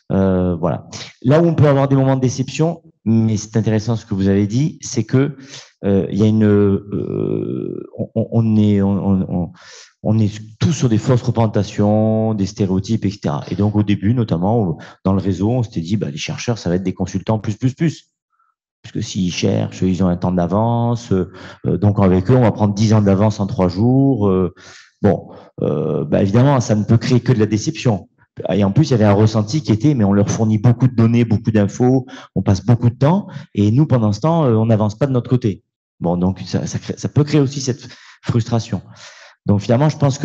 Voilà. Là où on peut avoir des moments de déception, mais c'est intéressant ce que vous avez dit, c'est que il y a on est tous sur des fausses représentations, des stéréotypes, etc. Et donc au début, notamment dans le réseau, on s'était dit, les chercheurs, ça va être des consultants plus. Parce que s'ils cherchent, ils ont un temps d'avance. Donc avec eux, on va prendre 10 ans d'avance en 3 jours. Évidemment, ça ne peut créer que de la déception. Et en plus, il y avait un ressenti qui était, mais on leur fournit beaucoup de données, beaucoup d'infos, on passe beaucoup de temps, et nous, pendant ce temps, on n'avance pas de notre côté. Bon, donc ça peut créer aussi cette frustration. Donc finalement, je pense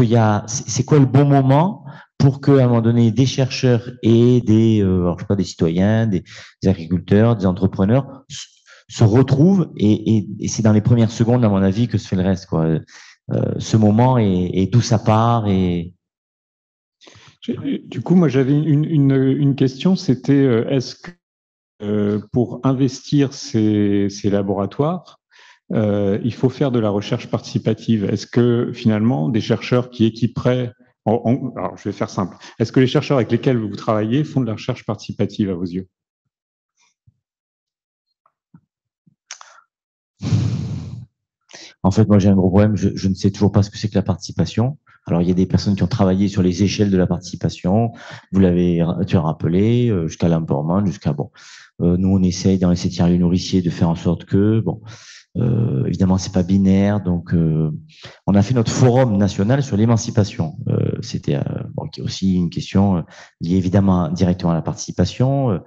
c'est quoi le bon moment pour qu'à un moment donné, des chercheurs et des citoyens, des agriculteurs, des entrepreneurs se retrouvent, et c'est dans les premières secondes, à mon avis, que se fait le reste, quoi. Ce moment et d'où ça part et Du coup, moi, j'avais une question, c'était est-ce que pour investir ces laboratoires, il faut faire de la recherche participative? Est-ce que finalement, des chercheurs qui équiperaient, alors je vais faire simple, est-ce que les chercheurs avec lesquels vous travaillez font de la recherche participative à vos yeux? En fait, moi, j'ai un gros problème. Je ne sais toujours pas ce que c'est que la participation. Alors, il y a des personnes qui ont travaillé sur les échelles de la participation. Tu as rappelé, jusqu'à l'empowerment, jusqu'à nous, on essaye dans les tiers nourriciers de faire en sorte que, évidemment, c'est pas binaire. Donc, on a fait notre forum national sur l'émancipation. C'était, qui est aussi une question liée évidemment directement à la participation.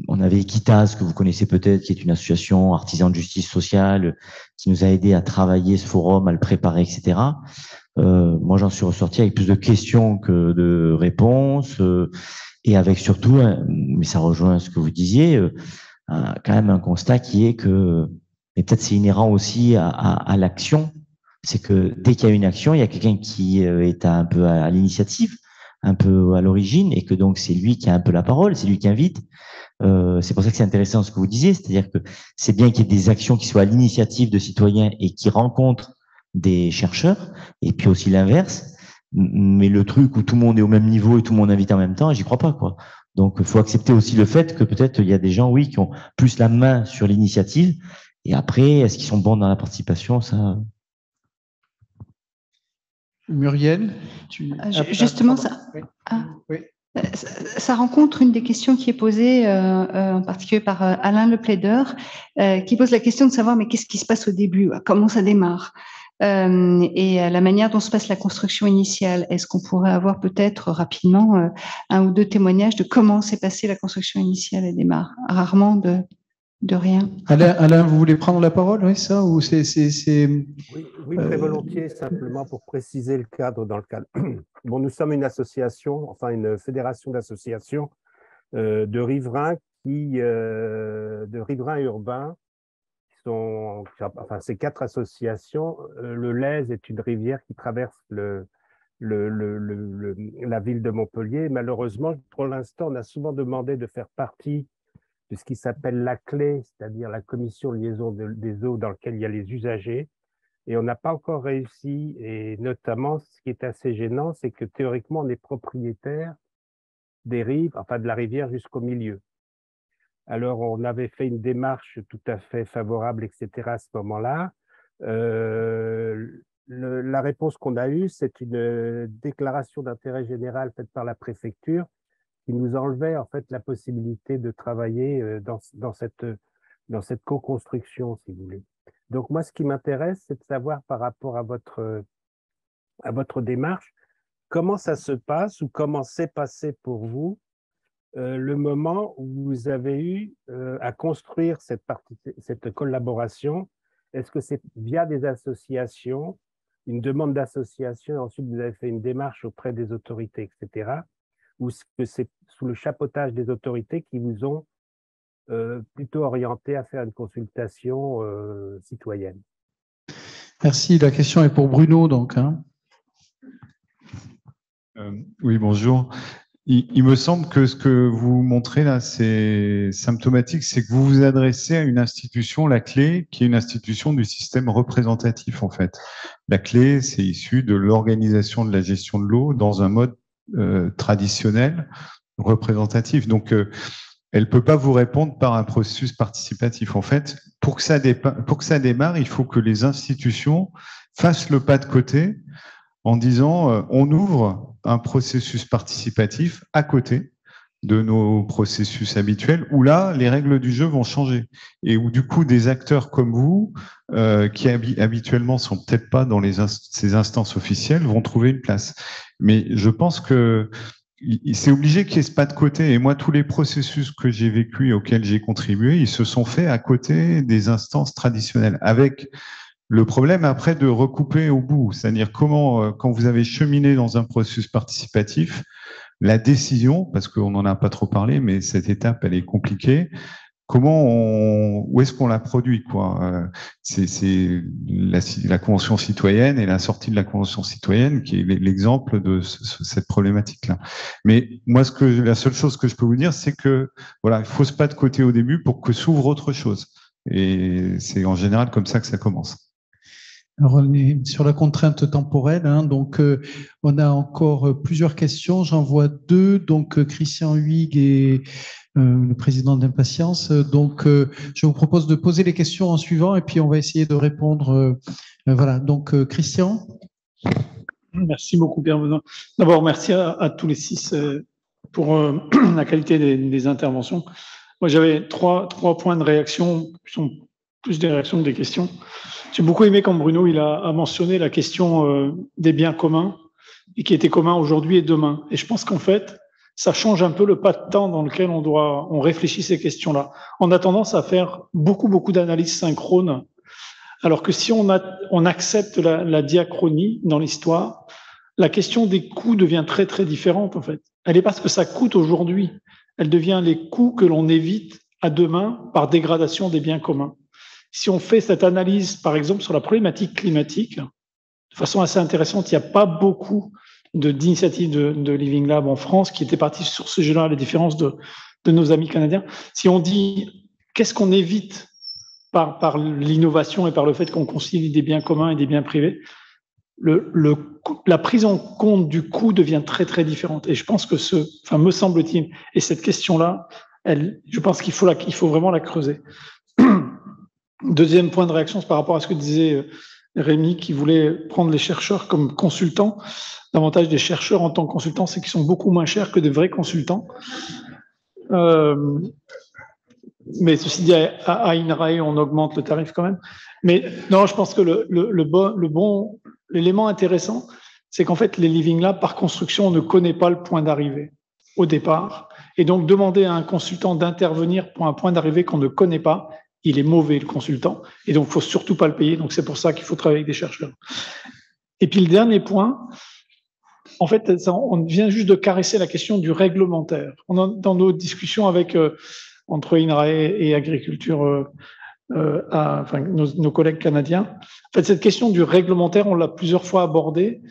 On avait Equitas, que vous connaissez peut-être, qui est une association artisan de justice sociale, qui nous a aidé à travailler ce forum, à le préparer, etc. Moi, j'en suis ressorti avec plus de questions que de réponses, et avec surtout, mais ça rejoint ce que vous disiez, quand même un constat qui est que, et peut-être c'est inhérent aussi à l'action, c'est que dès qu'il y a une action, il y a quelqu'un qui est un peu à l'initiative, un peu à l'origine, et que donc c'est lui qui a un peu la parole, c'est lui qui invite. C'est pour ça que c'est intéressant ce que vous disiez, c'est-à-dire que c'est bien qu'il y ait des actions qui soient à l'initiative de citoyens et qui rencontrent des chercheurs, et puis aussi l'inverse. Mais le truc où tout le monde est au même niveau et tout le monde invite en même temps, j'y crois pas, quoi. Donc, il faut accepter aussi le fait que peut-être il y a des gens, oui, qui ont plus la main sur l'initiative. Et après, est-ce qu'ils sont bons dans la participation, ça? Muriel, justement, ça. Oui. Ça rencontre une des questions qui est posée en particulier par Alain Le Plaideur, qui pose la question de savoir mais qu'est-ce qui se passe au début, comment ça démarre, et la manière dont se passe la construction initiale. Est-ce qu'on pourrait avoir peut-être rapidement un ou deux témoignages de comment s'est passée la construction initiale? Elle démarre rarement de rien. Alain, vous voulez prendre la parole, oui, ça, ou c'est... Oui, très volontiers, simplement pour préciser le cadre dans le cadre. Bon, nous sommes une association, enfin une fédération d'associations de riverains urbains ces 4 associations, le Lez est une rivière qui traverse la ville de Montpellier. Malheureusement, pour l'instant, on a souvent demandé de faire partie de ce qui s'appelle la CLE, c'est-à-dire la commission de liaison des eaux dans laquelle il y a les usagers. Et on n'a pas encore réussi. Et notamment, ce qui est assez gênant, c'est que théoriquement, on est propriétaire des rives, enfin de la rivière jusqu'au milieu. Alors, on avait fait une démarche tout à fait favorable, etc. à ce moment-là. La réponse qu'on a eue, c'est une déclaration d'intérêt général faite par la préfecture qui nous enlevait en fait la possibilité de travailler dans cette co-construction, si vous voulez. Donc, moi, ce qui m'intéresse, c'est de savoir par rapport à votre démarche, comment ça se passe ou comment s'est passé pour vous le moment où vous avez eu à construire cette collaboration. Est-ce que c'est via des associations, une demande d'association, et ensuite vous avez fait une démarche auprès des autorités, etc. Ou est-ce que c'est sous le chapeautage des autorités qui vous ont plutôt orienté à faire une consultation citoyenne? Merci. La question est pour Bruno, donc. Oui, bonjour. Il me semble que ce que vous montrez là, c'est symptomatique, c'est que vous vous adressez à une institution, la CLE, qui est une institution du système représentatif, en fait. La CLE, c'est issu de l'organisation de la gestion de l'eau dans un mode traditionnel, représentatif. Donc, elle peut pas vous répondre par un processus participatif. En fait, pour que ça démarre, il faut que les institutions fassent le pas de côté en disant on ouvre un processus participatif à côté de nos processus habituels, où là, les règles du jeu vont changer. Et où du coup, des acteurs comme vous, qui habituellement sont peut-être pas dans ces instances officielles, vont trouver une place. Mais je pense que c'est obligé qu'il y ait ce pas de côté. Et moi, tous les processus que j'ai vécus et auxquels j'ai contribué, ils se sont faits à côté des instances traditionnelles, avec le problème après de recouper au bout, c'est-à-dire comment, quand vous avez cheminé dans un processus participatif, la décision, parce qu'on n'en a pas trop parlé, mais cette étape, elle est compliquée, où est-ce qu'on la produit, quoi? C'est la Convention citoyenne et la sortie de la Convention citoyenne qui est l'exemple de cette problématique-là. Mais moi, la seule chose que je peux vous dire, c'est que, voilà, il faut se pas de côté au début pour que s'ouvre autre chose. Et c'est en général comme ça que ça commence. Alors, on est sur la contrainte temporelle, donc on a encore plusieurs questions. J'en vois 2, donc Christian Huyghe et le président d'Impatience. Donc, je vous propose de poser les questions en suivant et puis on va essayer de répondre. Voilà, donc Christian. Merci beaucoup, Pierre Benoît. D'abord, merci à tous les 6 pour la qualité des interventions. Moi, j'avais trois points de réaction qui sont plus des réactions que des questions. J'ai beaucoup aimé quand Bruno il a mentionné la question des biens communs et qui étaient communs aujourd'hui et demain. Et je pense qu'en fait, ça change un peu le pas de temps dans lequel on réfléchit ces questions-là. On a tendance à faire beaucoup d'analyses synchrones, alors que si on accepte la diachronie dans l'histoire, la question des coûts devient très différente en fait. Elle n'est pas ce que ça coûte aujourd'hui, elle devient les coûts que l'on évite à demain par dégradation des biens communs. Si on fait cette analyse, par exemple, sur la problématique climatique, de façon assez intéressante, il n'y a pas beaucoup d'initiatives de Living Lab en France qui étaient parties sur ce sujet-là, à la différence de nos amis canadiens. Si on dit qu'est-ce qu'on évite par l'innovation et par le fait qu'on concilie des biens communs et des biens privés, la prise en compte du coût devient très différente. Et je pense que me semble-t-il, et cette question-là, je pense qu'il faut vraiment la creuser. Deuxième point de réaction, c'est par rapport à ce que disait Rémi, qui voulait prendre les chercheurs comme consultants. L'avantage des chercheurs en tant que consultants, c'est qu'ils sont beaucoup moins chers que des vrais consultants. Mais ceci dit, à INRAE, on augmente le tarif quand même. Mais non, je pense que l'élément intéressant, c'est qu'en fait, les Living Labs, par construction, on ne connaît pas le point d'arrivée au départ. Et donc, demander à un consultant d'intervenir pour un point d'arrivée qu'on ne connaît pas, il est mauvais, le consultant, et donc il ne faut surtout pas le payer. Donc c'est pour ça qu'il faut travailler avec des chercheurs. Et puis le dernier point, en fait, on vient juste de caresser la question du réglementaire. Dans nos discussions entre INRAE et Agriculture nos collègues canadiens. En fait, cette question du réglementaire, on l'a plusieurs fois abordée,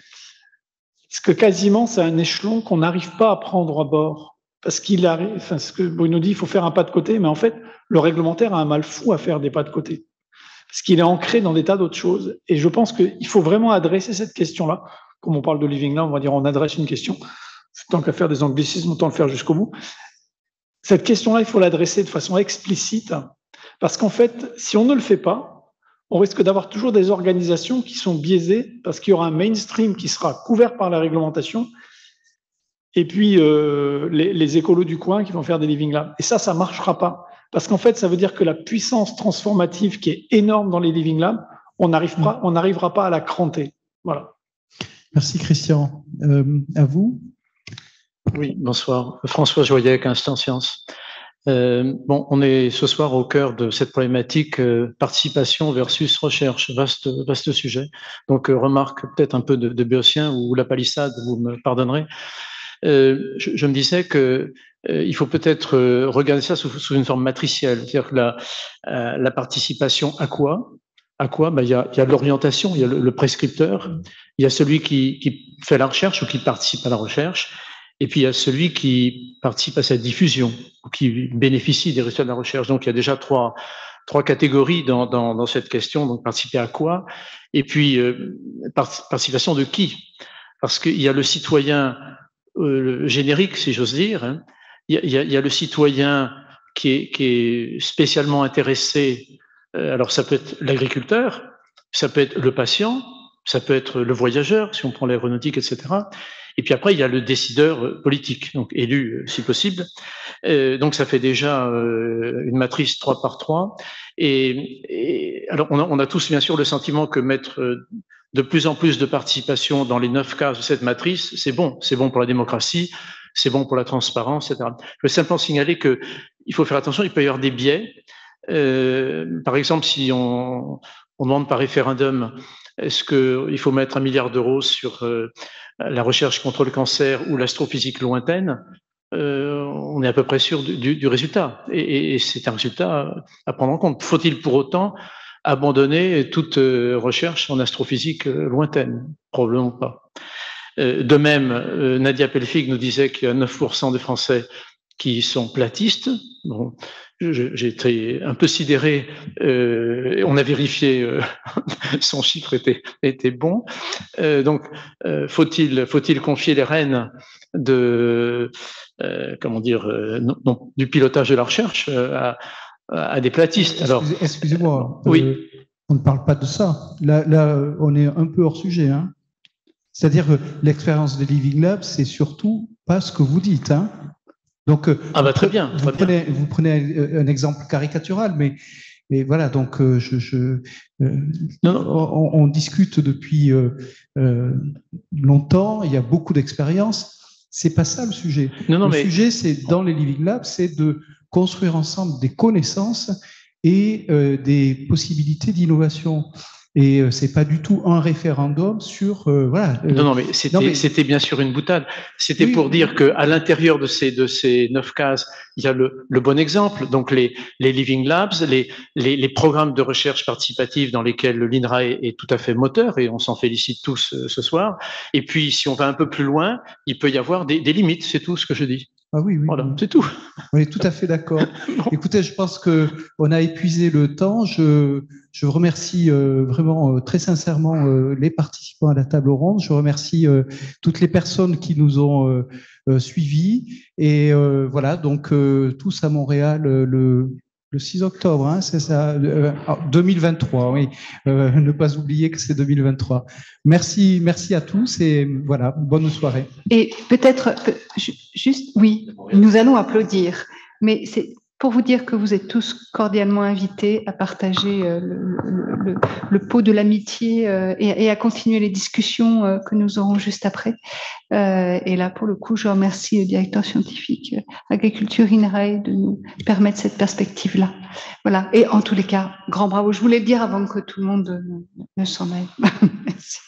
parce que quasiment c'est un échelon qu'on n'arrive pas à prendre à bord. Parce qu'il arrive, enfin, ce que Bruno dit, il faut faire un pas de côté, mais en fait, le réglementaire a un mal fou à faire des pas de côté. Parce qu'il est ancré dans des tas d'autres choses. Et je pense qu'il faut vraiment adresser cette question-là. Comme on parle de living là, on va dire on adresse une question. Tant qu'à faire des anglicismes, autant le faire jusqu'au bout. Cette question-là, il faut l'adresser de façon explicite. Parce qu'en fait, si on ne le fait pas, on risque d'avoir toujours des organisations qui sont biaisées parce qu'il y aura un mainstream qui sera couvert par la réglementation et puis les écolos du coin qui vont faire des living labs. Et ça ne marchera pas. Parce qu'en fait, ça veut dire que la puissance transformative qui est énorme dans les living labs, on n'arrivera pas à la cranter. Voilà. Merci Christian. À vous. Oui, bonsoir. François Joyet, Instant Science. Bon, on est ce soir au cœur de cette problématique participation versus recherche, vaste sujet. Donc, remarque peut-être un peu de Béotien ou la palissade, vous me pardonnerez. Je me disais que il faut peut-être regarder ça sous une forme matricielle, c'est-à-dire que la participation à quoi? Ben, il y a l'orientation, il y a le prescripteur, il y a celui qui fait la recherche ou qui participe à la recherche, et puis il y a celui qui participe à sa diffusion ou qui bénéficie des résultats de la recherche. Donc il y a déjà trois catégories dans cette question. Donc participer à quoi? Et puis participation de qui? Parce qu'il y a le citoyen générique, si j'ose dire. Hein. Il y a le citoyen qui est spécialement intéressé. Alors ça peut être l'agriculteur, ça peut être le patient, ça peut être le voyageur, si on prend l'aéronautique, etc. Et puis après, il y a le décideur politique, donc élu si possible. Donc ça fait déjà une matrice 3 par 3. Et alors on a tous bien sûr le sentiment que mettre de plus en plus de participation dans les 9 cases de cette matrice, c'est bon pour la démocratie, c'est bon pour la transparence, etc. Je veux simplement signaler que il faut faire attention, il peut y avoir des biais. Par exemple, si on demande par référendum, est-ce qu'il faut mettre 1 milliard d'euros sur la recherche contre le cancer ou l'astrophysique lointaine, on est à peu près sûr du résultat. Et c'est un résultat à prendre en compte. Faut-il pour autant abandonner toute recherche en astrophysique lointaine? Probablement pas. De même, Nadia Pelfig nous disait qu'il y a 9% des Français qui sont platistes. Bon, j'ai été un peu sidéré. On a vérifié, son chiffre était bon. Donc, faut-il confier les rênes de, du pilotage de la recherche à des platistes? Alors, excusez-moi. Oui. On ne parle pas de ça. Là, on est un peu hors sujet. Hein. C'est-à-dire que l'expérience des Living Labs, c'est surtout pas ce que vous dites. Hein. Donc, très bien. Vous prenez un exemple caricatural, mais voilà. Donc, on discute depuis longtemps. Il y a beaucoup d'expérience. C'est pas ça le sujet. Le sujet, c'est dans les Living Labs, c'est de construire ensemble des connaissances et des possibilités d'innovation. Et c'est pas du tout un référendum sur voilà. Non, mais c'était bien sûr une boutade. C'était pour dire que à l'intérieur de ces 9 cases, il y a le bon exemple. Donc les Living Labs, les programmes de recherche participative dans lesquels l'INRA est tout à fait moteur et on s'en félicite tous ce soir. Et puis si on va un peu plus loin, il peut y avoir des limites. C'est tout ce que je dis. Ah oui. Voilà, c'est tout. On est tout à fait d'accord. Bon. Écoutez, je pense que on a épuisé le temps. Je remercie vraiment très sincèrement les participants à la table ronde. Je remercie toutes les personnes qui nous ont suivis. Et voilà, donc tous à Montréal le 6 octobre, hein, c'est ça, 2023, oui. Ne pas oublier que c'est 2023. Merci à tous et voilà, bonne soirée. Et peut-être, juste, oui, nous allons applaudir, mais c'est pour vous dire que vous êtes tous cordialement invités à partager le pot de l'amitié et à continuer les discussions que nous aurons juste après. Et là, pour le coup, je remercie le directeur scientifique Agriculture INRAE de nous permettre cette perspective-là. Voilà. Et en tous les cas, grand bravo. Je voulais le dire avant que tout le monde ne s'en aille. Merci.